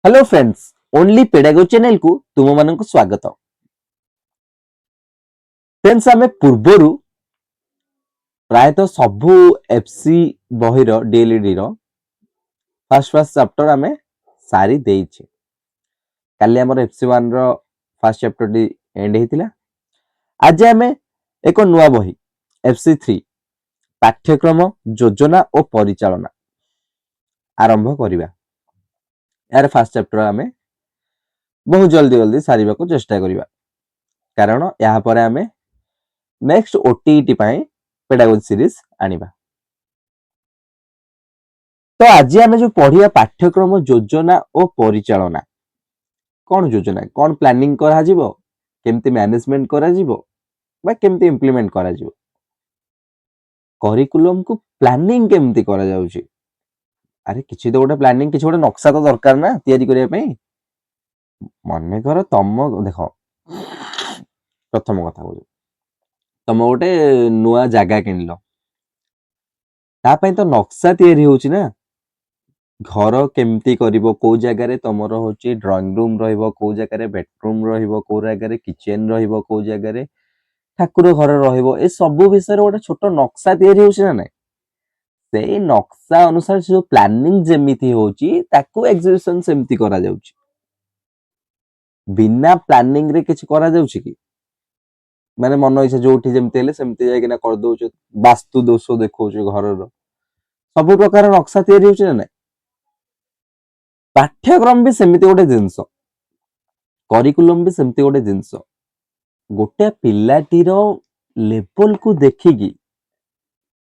Hello friends, only पेडागो channel को तुम मानक स्वागत। फ्रेंड्स आमे पूर्वरु प्रायतः सबु एफसी बहिर डीएलडी रो फर्स्ट फर्स्ट चैप्टर आमे सारी देइछे। काली हमर एफसी 1 रो फर्स्ट चैप्टर डी एंड हेतिला। आज आमे एक नुवा बही एफसी 3 पाठ्यक्रम योजना और परिचालना आरंभ करिबा। यार फर्स्ट चैप्टर आमे बहुत जल्दी जल्दी सारिबा को चेष्टा करिबा, कारण यहाँ पर आमे नेक्स्ट ओटीईटी पाए पेडागोजी सीरीज आनिबा। तो आज आमे जो पढ़िया पाठ्यक्रम योजना और परिचालना, कौन योजना कौन प्लानिंग करा जिवो, केमती मैनेजमेंट करा जिवो बा केमती इंप्लीमेंट करा जिवो, करिकुलम को प्लानिंग केमती करा जाउची। अरे किछि तो गोटे प्लानिंग, किछि गोटे नक्शा तो दरकार ना तयारी करिया पई। माने कर तम देखो, प्रथम कथा बोल, तम गोटे नुआ जागा किनलो, ता पई तो नक्शा तयारी होउची ना। घर केमती करिवो, को जगह तमर होची ड्राइंग रूम रहिबो, को जगह बेडरूम रहिबो, को जगह किचन रहिबो, को जगह ठाकुर घर रहिबो, ए सब विषय गोटे छोट नक्शा तयारी होउची ना। नहीं से नक्शा अनुसार जो प्लानिंग जेमिति होउची ताकू एग्जीक्यूशन सेमती करा जाउची। बिना प्लानिंग रे किछ करा जाउची कि माने मन इच्छा जोठी जेमती हेले सेमती जाय किना कर दोउछ, वास्तु दोष देखौछ घर रो सब प्रकार नक्शा तयारी होउची ना। नहीं पाठ्यक्रम भी सेमती गोटे जिंस, करिकुलम भी सेमती गोटे जिंस। गोटे पिलाटीर लेवल को देखिकी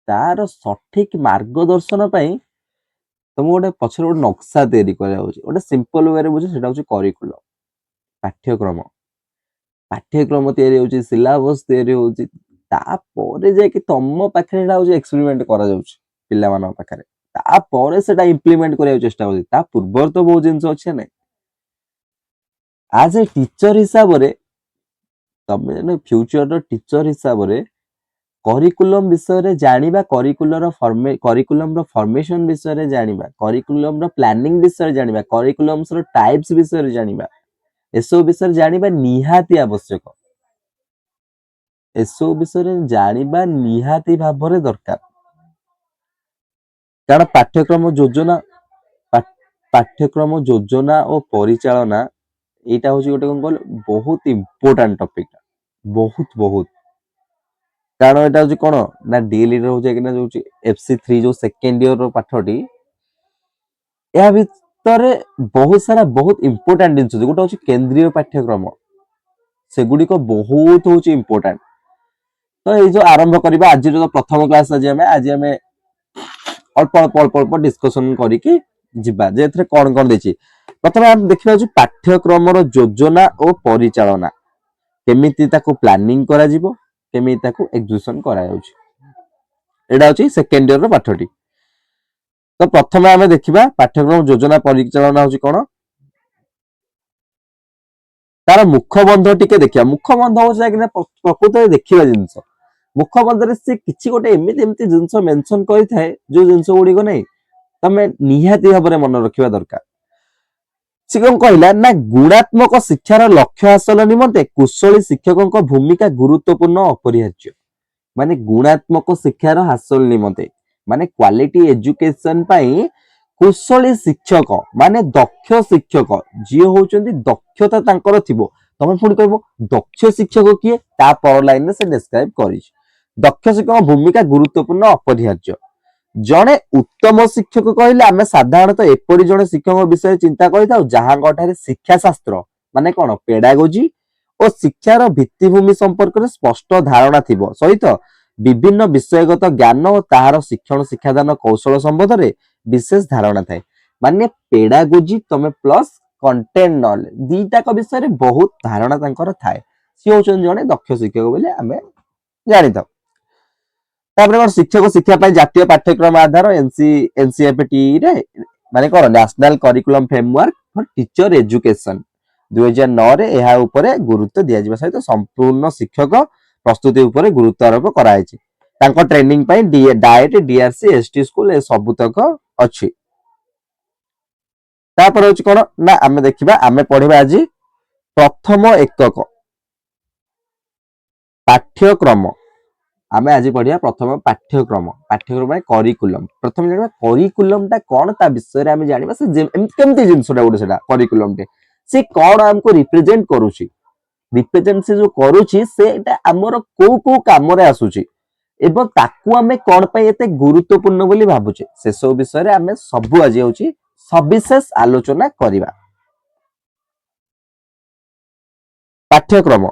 तार सठिक मार्गदर्शन पाई तुम गोटे पछर गोटे नक्शा तैयारी करा गोटे सिंपल वे बुझे सेटा होची करिकुलम। पाठ्यक्रम पाठ्यक्रम तैयारी होची, सिलेबस तैयारी होची, तापर जे कि तम पाखरे एटा होची एक्सपेरिमेंट करा जाउची पिला मानन पाखरे, तापर सेटा इंप्लीमेंट करिया चेष्टा होची। ता पूर्वर तो बहुत जिंस अछि नै। आज ए टीचर हिसाब रे तमे जने फ्यूचर रो टीचर हिसाब रे करिकुलम विषय रे जानिबा, करिकुलम रो फॉर्मेशन विषय रे जानिबा, करिकुलम रो प्लानिंग विषय रे जानिबा, करिकुलम्स रो टाइप्स विषय रे जानिबा, एसो विषय रे जानिबा निहाती आवश्यक। एसो विषय रे जानिबा निहाती भाबरे दरकार, कारण पाठ्यक्रम योजना पाठ्यक्रम योजना और परिचालना एटा होची गोटे कोन कहल बहुत इंपोर्टेंट टॉपिक, बहुत बहुत। कारण एटा होची कोन ना डीएलडी रो होची कि ना होची एफसी 3 जो सेकंड ईयर रो पाठटी, या भितरे बहुत सारा बहुत इंपोर्टेंट जिंस गोटे होची केंद्रीय पाठ्यक्रम, सेगुडी को बहुत होची इंपोर्टेंट। तो ये जो आरंभ करिबा आज जो प्रथम क्लास आज हमें अल्प अल्प अल्प अल्प डिस्कशन करिकी जिबा जे एथरे कोन कोन देछि। प्रथमे हम देखिबा जो पाठ्यक्रम रो योजना और परिचालना केमिति ताको प्लानिंग करा जिवो, केमिति ताको एग्जीक्यूशन करा जाउछि। एडा होछि सेकंड ईयर रो पाठटी। तो प्रथमे हमें देखिबा पाठ्यक्रम योजना परिचालना होछि कोन, तार मुखबंध टिके देखिया। मुखबंध होछि कि ना प्रकृत रे देखिबा जिंस, मुखबंध रे से किछि गोटे एमिति एमिति जिंस मेंशन करि थाए जो जिंस गुडी को नै तमे निहाती भाबरे मन रखिबा दरकार। से कौन कहला ना गुणात्मक शिक्षार लक्ष्य हासिल निमंते कुशली शिक्षकों भूमिका गुरुत्वपूर्ण अपरिहार्य। माने गुणात्मक शिक्षार हासिल निमंते माने क्वालिटी एजुकेशन पाई कुशली शिक्षक माने दक्ष शिक्षक जी होचंदी दक्षता तांकर थिबो। तमे पुणी कहबो दक्ष शिक्षक किए, ता पर लाइन से डिस्क्राइब करिस। दक्ष शिक्षक भूमिका गुरुत्वपूर्ण अपरिहार्य। जड़े उत्तम शिक्षक कहले आम साधारणतः एपरी जड़े शिक्षक विषय चिंता करता जहां शिक्षा शास्त्र माने कौन पेडागोजी और शिक्षार भित्तिभूमि संपर्क में स्पष्ट धारणा थिबो सहित विभिन्न विषयगत ज्ञान और ताहार शिक्षण शिक्षादान कौशल संबंध में विशेष धारणा थाए। माने पेडागोजी तमे प्लस कंटेंट नॉलेज दीटाक विषय रे बहुत धारणा तांकर थाए। सी होचन जड़े दक्ष शिक्षक बोले आमे जानि थाउ। तापर शिक्षक शिक्षा पाई जातीय पाठ्यक्रम आधार एनसीईआरटी रे माने कोन national curriculum framework for teacher education 2009 रे एहा ऊपर गुरुत्व दिया जिबा सहित संपूर्ण शिक्षक प्रस्तुति ऊपर गुरुत्व आरोप कराई छि। तांको ट्रेनिंग पाई डाएट डीआरसी एसटी स्कूल ए सबुतक अछि। तापर होची कोन ना आमे देखिबा आमे पढिबा आज प्रथम एकक पाठ्यक्रम आमे आज पढ़िया प्रथम पाठ्यक्रम पाठ्यक्रम माने करिकुलम प्रथम जानिबा करिकुलम ता कोन ता विषय रे आमे जानिबा से केमती जिंसडा गोटे सेटा करिकुलम टे से कोन हमको रिप्रेजेंट करूची रिप्रेजेंट से जो करूची सेटा हमर को काम रे आसुची एवं ताकू आमे कोन पय एते गुरुत्वपूर्ण बोली भाबुचे से सब विषय रे आमे सब आज होची सविशेष आलोचना करिबा पाठ्यक्रम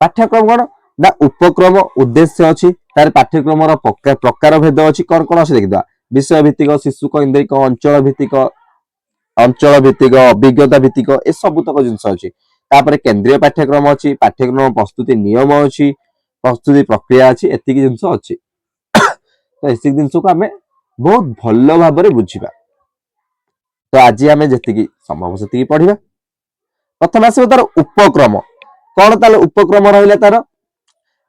पाठ्यक्रम कोन ना उपक्रम उद्देश्य अछि तार पाठ्यक्रम रो प्रकार भेद अछि कोन कोन अछि देखिदा विषय भित्तिक शिशु केन्द्रिक अंचल भित्तिक अभिज्ञता भित्तिक ए सब तक जिंस अछि तापर केंद्रीय पाठ्यक्रम अछि पाठ्यक्रम प्रस्तुति नियम अछि प्रस्तुति प्रक्रिया अछि एतिकी जिंस अछि तो एसी जिंस को हमें बहुत भलो भाबरे बुझिबा तो आज हमें जतिकी संभव सेतिकी पढिबा प्रथम आसीबो तार उपक्रम कोन ताले उपक्रम रहिला तार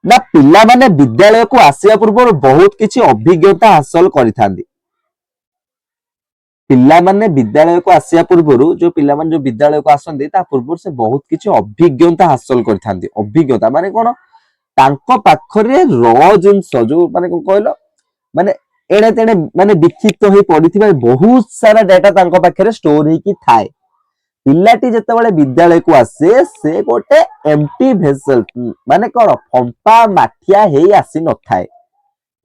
ना पिला माने विद्यालय को आसिया पूर्व बहुत किछि अभिज्ञता हासिल करिथांदी पिला माने विद्यालय को आसिया पूर्व जो पिला माने जो विद्यालय को आसंदी ता पूर्व से बहुत किछि अभिज्ञता हासिल करिथांदी अभिज्ञता माने कोन तांको पाखरे र जिंस जो माने कोन कहलो माने एणे तेणे माने विक्षिप्त होई पडिथिबा बहुत सारा डाटा तांको पाखरे स्टोर हेकी थाए पिलाटी जेतेबेले विद्यालय को आसे से गोटे एम्प्टी भेसल माने कोन फंपा माठिया हेई आसी न थाए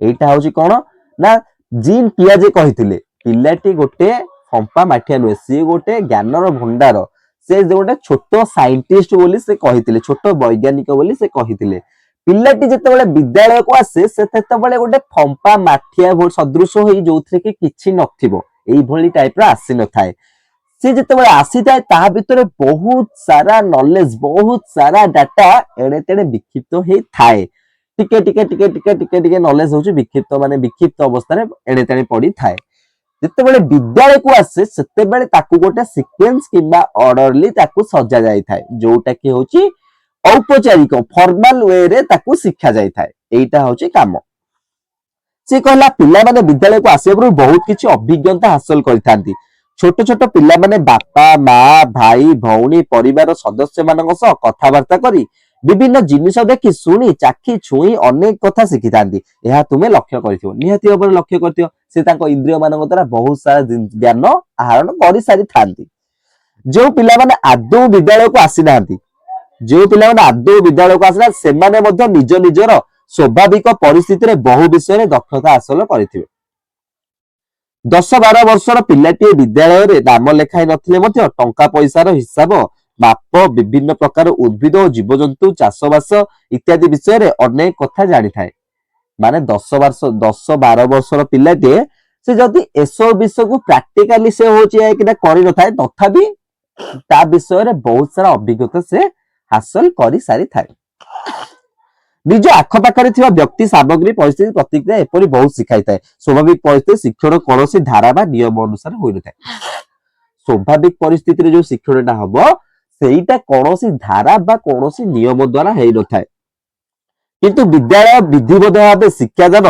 एटा होची कोन ना जीन पियाजे कहिथिले पिलाटी गोटे फंपा माठिया नुए सी गोटे ज्ञानर भंडार से गोटे छोटो साइंटिस्ट बोली से कहिथिले छोटो वैज्ञानिक बोली से कहिथिले पिलाटी जेतेबेले विद्यालय को आसे से तेतेबेले गोटे फंपा माठिया सदृश होई जोथरे कि किछि नथिबो एई भली टाइप रा आसी न थाए से जेतेबेले आसी थाए ता भितरे बहुत सारा नॉलेज बहुत सारा डाटा एणे तेणे विक्षिप्त हेई थाए टिके टिके टिके टिके टिके टिके नॉलेज होची विक्षिप्त माने विक्षिप्त अवस्था रे एणे तेणे पड़ी थाए जेतेबेले विद्यालय को आसे सेतेबेले ताकू गोटे सीक्वेंस किबा ऑर्डरली ताकू सजा जाई थाए जोटा कि होची औपचारिक फॉर्मल वे रे ताकू शिक्षा जाई थाए एटा होची काम से कहला पिला माने विद्यालय को आसे पूर्व बहुत किछि अभिज्ञता हासिल करिथांती छोट छोट पिला माने बापा माँ भाई भौणी परिवार सदस्य मानक सह कथावार्ता करी विभिन्न जिनिस देखि सुनी चाखी छुई अनेक कथा शिखिथांती यह तुमे लक्ष्य करथियो निहाती भाବରେ लक्ष्य करथियो से तांको इंद्रिय मानक द्वारा बहुत सारा ज्ञान आहरण करि सारी थांती जो पिला माने आदौ विद्यालय को आसी नांती जो पिला माने आदौ विद्यालय को आसिना से माने मध्ये निज निजर स्वाभाविक परिस्थिति रे बहु विषय रे दक्षता हासिल करथिबे 10-12 वर्षर पिलाटी विद्यालय रे नाम लेखाई नथिले मध्ये टंका पैसार हिसाब माप विभिन्न प्रकार उद्भिद और जीवजंतु चाषबास इत्यादि विषय रे अनेक कथा जानि थाए माने 10-12 वर्षर पिलाटी से जदि एसो विषय को प्रैक्टिकली से होची कि ना करि न थाए तथापि ता विषय रे बहुत सारा अभिज्ञता से हासिल करि सारी थाए निज आखपाखरे थिबा व्यक्ति सामग्री परिस्थिति प्रतिक्रिया एपरि बहुत शिखाई थाए स्वाभाविक परिस्थिति शिक्षण कोनोसी धारा बा नियम अनुसार होई न थाए स्वाभाविक परिस्थिति रे जो शिक्षणटा हबो सेईटा कोनोसी धारा बा कोनोसी नियम द्वारा हेई न थाए किंतु विद्यालय विधिबद्ध भाबे शिक्षादान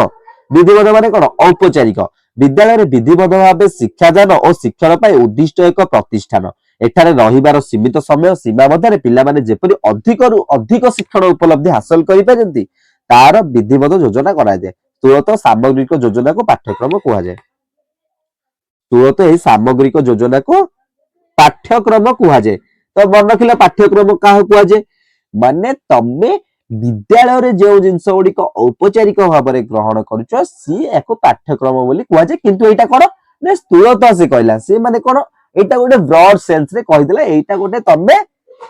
विधिबद्ध माने कोन औपचारिक विद्यालय रे विधिबद्ध भाबे शिक्षादान और शिक्षण पय उद्दिष्ट एक प्रतिष्ठान एठारे रहिबार सीमित समय सीमा मध्यरे पिला माने जेपरि अधिकरु अधिक शिक्षण उपलब्धि हासिल करि पारନ୍ତି तार विधिबद्ध योजना करा जाय तुरंत सामग्रिक योजना को पाठ्यक्रम कुहा जाय तुरंत एही सामग्रिक योजना को पाठ्यक्रम कुहा जाय तो मन रखिला पाठ्यक्रम काह कुहा जाय माने तमे विद्यालय रे जे जिंस गुडी को औपचारिक भाबरे ग्रहण करूछ सी एको पाठ्यक्रम बोली कुहा जाय किंतु एटा कोन ने तुरंत से कहला से माने कोन एटा गोटे ब्रॉड सेंस रे कहिदला एटा गोटे तमे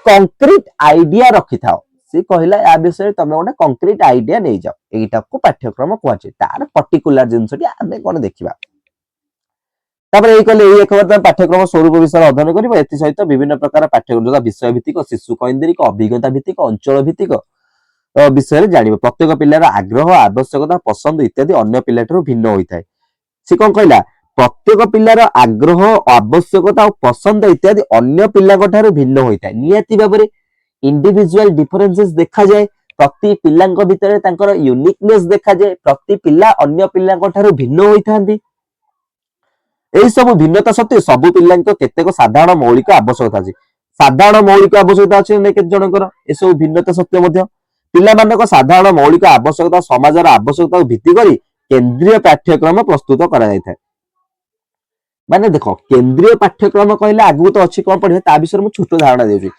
कंक्रीट आइडिया रखि थाओ से कहला या विषय तमे गोटे कंक्रीट आइडिया नै जाओ एटा को पाठ्यक्रम कहचे तार पर्टिकुलर जिंसटी आमे कोन देखिबा तापर एई कहले एई एक बार पाठ्यक्रम स्वरूप विषय अध्ययन करिबो एति सहित विभिन्न प्रकार पाठ्यक्रम जदा विषय भित्तिक शिशु केन्द्रिक अभिज्ञता भित्तिक अंचल भित्तिक विषय रे जानिबो प्रत्येक पिलार आग्रह आवश्यकता पसंद इत्यादि अन्य पिलाठरो भिन्न होई थाए से कोन कहला प्रत्येक पिलार आग्रह आवश्यकता और पसंद इत्यादि अन्य पिलाठार भिन्न होता है नियति भाव में इंडिविजुअल डिफरेंसेस देखा जाए प्रति पिलांक भितर तांकर यूनिकनेस देखा जाए प्रति पिला अन्य पिलाठार भिन्न होता এই ସବୁ ଭିନ୍ନତା ସତ୍ତ୍ୱେ ସବୁ ପିଲାଙ୍କ କେତେକ ସାଧାରଣ ମୌଳିକ ଆବଶ୍ୟକତା ଅଛି। ସାଧାରଣ ମୌଳିକ ଆବଶ୍ୟକତା ଅଛି ନା କେତେ ଜଣଙ୍କର? ଏସବୁ ଭିନ୍ନତା ସତ୍ତ୍ୱେ ମଧ୍ୟ ପିଲାମାନଙ୍କ ସାଧାରଣ ମୌଳିକ ଆବଶ୍ୟକତା ସମାଜର ଆବଶ୍ୟକତାକୁ ଭିତ୍ତି କରି କେନ୍ଦ୍ରୀୟ ପାଠ୍ୟକ୍ରମ ପ୍ରସ୍ତୁତ କରାଯାଇଥାଏ। ମାନେ ଦେଖ, କେନ୍ଦ୍ରୀୟ ପାଠ୍ୟକ୍ରମ କହିଲେ ଆଗକୁ ତ ଅଛି କଣ ପଢିବେ, ତା ବିଷୟରେ ମୁଁ ଛୋଟ ଧାରଣା ଦେଉଛି।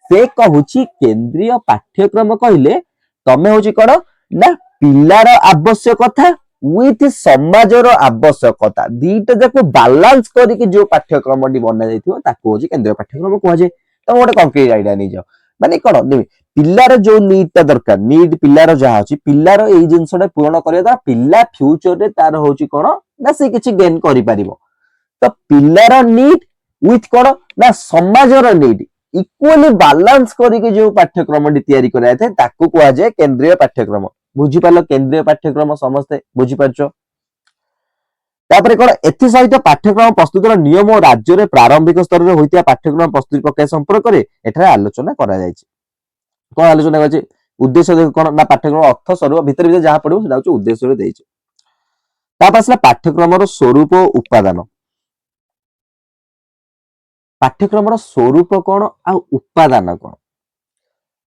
ସେ କହୁଛି କେନ୍ଦ୍ରୀୟ ପାଠ୍ୟକ୍ରମ କହିଲେ ତମେ ହଉଛି କଣ ନା ପିଲାର ଆବଶ୍ୟକତା ୱିଥ ସମାଜର ଆବଶ୍ୟକତା ଦିଟା ଯାକୁ ବାଲାନ୍ସ କରିକି ଯୋଉ ପାଠ୍ୟକ୍ରମଟି ବନା ଯାଇଥିବ ତାକୁ ହଉଛି କେନ୍ଦ୍ରୀୟ ପାଠ୍ୟକ୍ରମ କୁହାଯାଏ। ତମେ ଗୋଟେ କଂକ୍ରିଟ ଆଇଡିଆ ନେଇଯାଅ, ମାନେ କଣ ପିଲାର ଯୋଉ ନିଡ୍ ଟା ଦରକାର, ନିଡ୍ ପିଲାର ଯାହା ଅଛି, ପିଲାର ଏଇ ଜିନିଷଟା ପୂରଣ କରିବା ଦ୍ୱାରା ପିଲା ଫ୍ୟୁଚରରେ ତାର ହଉଛି କଣ ନା ସେ କିଛି ଗେନ୍ କରିପାରିବ। ତ ପିଲାର ନିଡ୍ ୱିଥ କଣ ନା ସମାଜର ନିଡ୍ ଇକ୍ୱାଲି ବାଲାନ୍ସ କରିକି ଯୋଉ ପାଠ୍ୟକ୍ରମଟି ତିଆରି କରାଯାଇଥାଏ ତାକୁ କୁହାଯାଏ କେନ୍ଦ୍ରୀୟ ପାଠ୍ୟକ୍ରମ। ବୁଝିପାରିଲ କେନ୍ଦ୍ରୀୟ ପାଠ୍ୟକ୍ରମ? ସମସ୍ତେ ବୁଝିପାରୁଛ? ତାପରେ କଣ, ଏଥିସହିତ ପାଠ୍ୟକ୍ରମ ପ୍ରସ୍ତୁତିର ନିୟମ ଓ ରାଜ୍ୟରେ ପ୍ରାରମ୍ଭିକ ସ୍ତରରେ ହୋଇଥିବା ପାଠ୍ୟକ୍ରମ ପ୍ରସ୍ତୁତି ପ୍ରକ୍ରିୟା ସମ୍ପର୍କରେ ଏଠାରେ ଆଲୋଚନା କରାଯାଇଛି। କଣ ଆଲୋଚନା କରାଯାଇଛି? ଉଦ୍ଦେଶ୍ୟ କଣ ନା ପାଠ୍ୟକ୍ରମ ଅର୍ଥ ସ୍ୱରୂପ ଭିତରେ ଯାହା ପଡିବ ସେଟା ହଉଛି ଉଦ୍ଦେଶ୍ୟରେ ଦେଇଛି। ତାପରେ ଆସିଲା ପାଠ୍ୟକ୍ରମର ସ୍ୱରୂପ ଓ ଉପାଦାନ। ପାଠ୍ୟକ୍ରମର ସ୍ୱରୂପ କଣ ଆଉ ଉପାଦାନ କଣ,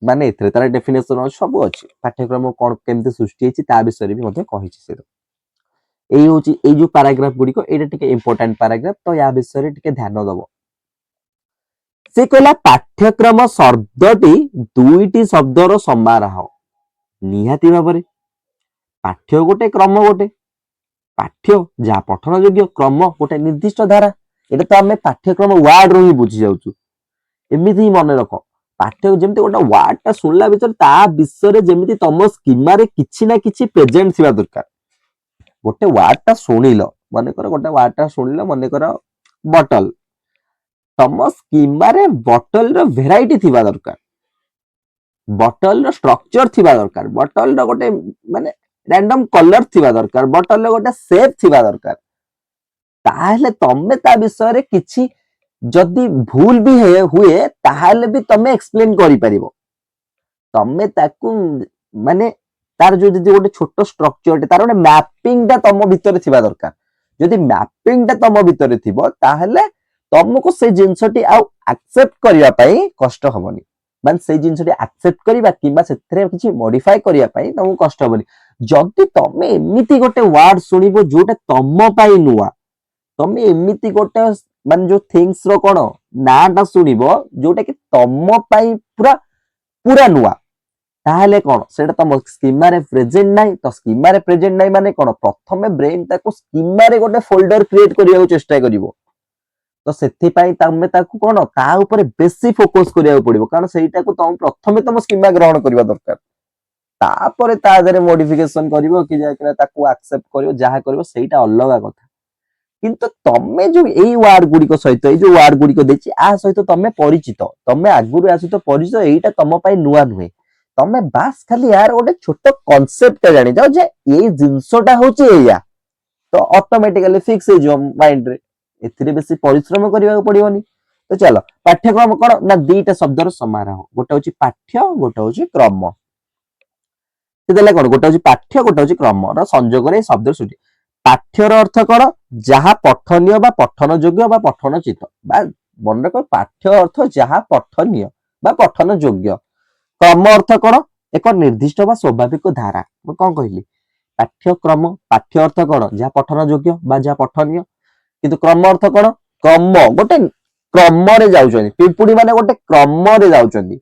ମାନେ ଏଥିରେ ତାର ଡେଫିନେସନ ସବୁ ଅଛି। ପାଠ୍ୟକ୍ରମ କଣ କେମିତି ସୃଷ୍ଟି ହେଇଛି ତା ବିଷୟରେ ବି ମଧ୍ୟ କହିଛି। ସେ ଏଇ ହଉଛି ଏଇ ଯୋଉ ପାରାଗ୍ରାଫ ଗୁଡିକ, ଏଇଟା ଟିକେ ଇମ୍ପୋର୍ଟାଣ୍ଟ ପାରାଗ୍ରାଫ, ତ ୟା ବିଷୟରେ ଟିକେ ଧ୍ୟାନ ଦବ। ସେ କହିଲା ପାଠ୍ୟକ୍ରମ ଶବ୍ଦଟି ଦୁଇଟି ଶବ୍ଦର ସମାରୋହ। ନିହାତି ଭାବରେ ପାଠ୍ୟ ଗୋଟେ, କ୍ରମ ଗୋଟେ। ପାଠ୍ୟ ଯାହା ପଠନ ଯୋଗ୍ୟ, କ୍ରମ ଗୋଟେ ନିର୍ଦ୍ଦିଷ୍ଟ ଧାରା। ଏଇଟା ତ ଆମେ ପାଠ୍ୟକ୍ରମ ୱାର୍ଡ ରୁ ହିଁ ବୁଝି ଯାଉଛୁ। ଏମିତି ହିଁ ମନେ ରଖ, ପାଠ୍ୟ ଯେମିତି ଗୋଟେ ୱାର୍ଡ ଟା ଶୁଣିଲା ଭିତରେ ତା ବିଷୟରେ ଯେମିତି ତମ ସ୍କିମାରେ କିଛି ନା କିଛି ପ୍ରେଜେଣ୍ଟ ଥିବା ଦରକାର। ଗୋଟେ ୱାର୍ଡ ଟା ଶୁଣିଲ, ମନେକର ଗୋଟେ ୱାର୍ଡ ଟା ଶୁଣିଲ, ମନେକର ବଟଲ, ତମ ସ୍କିମାରେ ବଟଲ ର ଭେରାଇଟି ଥିବା ଦରକାର, ବଟଲ ର ଷ୍ଟ୍ରକ୍ଚର ଥିବା ଦରକାର, ବଟଲ ର ଗୋଟେ ମାନେ ରାଣ୍ଡମ କଲର ଥିବା ଦରକାର, ବଟଲ ର ଗୋଟେ ସେପ୍ ଥିବା ଦରକାର। ତାହେଲେ ତମେ ତା ବିଷୟରେ କିଛି ଯଦି ଭୁଲ ବି ହୁଏ ତାହେଲେ ବି ତମେ ଏକ୍ସପ୍ଲେନ କରିପାରିବ। ତମେ ତାକୁ ମାନେ ତାର ଯୋଉ ଯଦି ଗୋଟେ ଛୋଟ ଷ୍ଟ୍ରକ୍ଚର, ତାର ଗୋଟେ ମ୍ୟାପିଂ ଟା ତମ ଭିତରେ ଥିବା ଦରକାର। ଯଦି ମ୍ୟାପିଂ ଟା ତମ ଭିତରେ ଥିବ ତାହେଲେ ତମକୁ ସେଇ ଜିନିଷଟି ଆଉ ଆକ୍ସେପ୍ଟ କରିବା ପାଇଁ କଷ୍ଟ ହବନି। ମାନେ ସେଇ ଜିନିଷଟି ଆକ୍ସେପ୍ଟ କରିବା କିମ୍ବା ସେଥିରେ କିଛି ମଡିଫାଏ କରିବା ପାଇଁ ତମକୁ କଷ୍ଟ ହବନି। ଯଦି ତମେ ଏମିତି ଗୋଟେ ୱାର୍ଡ ଶୁଣିବ ଯୋଉଟା ତମ ପାଇଁ ନୂଆ, ତମେ ଏମିତି ଗୋଟେ ମାନେ ଯୋଉ ଥିଙ୍ଗସ ର କଣ ନାଁ ଟା ଶୁଣିବ ଯୋଉଟା କି ତମ ପାଇଁ ପୁରା ପୁରା ନୂଆ, ତାହେଲେ କଣ ସେଟା ତମ ସ୍କିମାରେ ପ୍ରେଜେଣ୍ଟ ନାହିଁ। ତ ସ୍କିମାରେ ପ୍ରେଜେଣ୍ଟ ନାହିଁ ମାନେ କଣ, ପ୍ରଥମେ ବ୍ରେନ ତାକୁ ସ୍କିମାରେ ଗୋଟେ ଫୋଲ୍ଡର କ୍ରିଏଟ କରିବାକୁ ଚେଷ୍ଟା କରିବ। ତ ସେଥିପାଇଁ ତମେ ତାକୁ କଣ ତା ଉପରେ ବେଶୀ ଫୋକସ କରିବାକୁ ପଡିବ, କାରଣ ସେଇଟାକୁ ତମେ ପ୍ରଥମେ ତମ ସ୍କିମା ଗ୍ରହଣ କରିବା ଦରକାର। ତାପରେ ତା ଦେହରେ ମଡିଫିକେସନ କରିବ କି ଯାଇକି ତାକୁ ଆକ୍ସେପ୍ଟ କରିବ, ଯାହା କରିବ ସେଇଟା ଅଲଗା କଥା। କିନ୍ତୁ ତମେ ଯୋଉ ଏଇ ୱାର୍ଡ ଗୁଡିକ ସହିତ, ଏଇ ଯୋଉ ୱାର୍ଡ ଗୁଡିକ ଦେଇଛି ଆ ସହିତ ତମେ ପରିଚିତ, ତମେ ଆଗରୁ ଆ ସହିତ ପରିଚିତ, ଏଇଟା ତମ ପାଇଁ ନୂଆ ନୁହେଁ। ତମେ ବାସ୍ ଖାଲି ୟାର ଗୋଟେ ଛୋଟ କନସେପ୍ଟ ଜାଣିଯାଅ ଯେ ଏଇ ଜିନିଷଟା ହଉଛି ଏଇଆ, ତ ଅଟୋମେଟିକାଲି ଫିକ୍ସ ହେଇଯିବ ମାଇଣ୍ଡରେ। ଏଥିରେ ବେଶୀ ପରିଶ୍ରମ କରିବାକୁ ପଡିବନି। ତ ଚାଲ, ପାଠ୍ୟକ୍ରମ କଣ ନା ଦିଟା ଶବ୍ଦର ସମାରୋହ, ଗୋଟେ ହଉଛି ପାଠ୍ୟ, ଗୋଟେ ହଉଛି କ୍ରମ। ସେ ଦେଲେ କଣ, ଗୋଟେ ହଉଛି ପାଠ୍ୟ, ଗୋଟେ ହଉଛି କ୍ରମର ସଂଯୋଗରେ ଏଇ ଶବ୍ଦ ସୃଷ୍ଟି। ପାଠ୍ୟର ଅର୍ଥ କଣ, ଯାହା ପଠନୀୟ ବା ପଠନ ଯୋଗ୍ୟ ବା ପଠନ ଚିତ, ବା ମନେ ରଖ ପାଠ୍ୟ ଅର୍ଥ ଯାହା ପଠନୀୟ ବା ପଠନ ଯୋଗ୍ୟ। କ୍ରମ ଅର୍ଥ କଣ, ଏକ ନିର୍ଦ୍ଦିଷ୍ଟ ବା ସ୍ୱାଭାବିକ ଧାରା। ମୁଁ କଣ କହିଲି, ପାଠ୍ୟକ୍ରମ, ପାଠ୍ୟ ଅର୍ଥ କଣ ଯାହା ପଠନ ଯୋଗ୍ୟ ବା ଯାହା ପଠନୀୟ, କିନ୍ତୁ କ୍ରମ ଅର୍ଥ କଣ, କ୍ରମ ଗୋଟେ କ୍ରମରେ ଯାଉଛନ୍ତି, ପିମ୍ପୁଡି ମାନେ ଗୋଟେ କ୍ରମରେ ଯାଉଛନ୍ତି,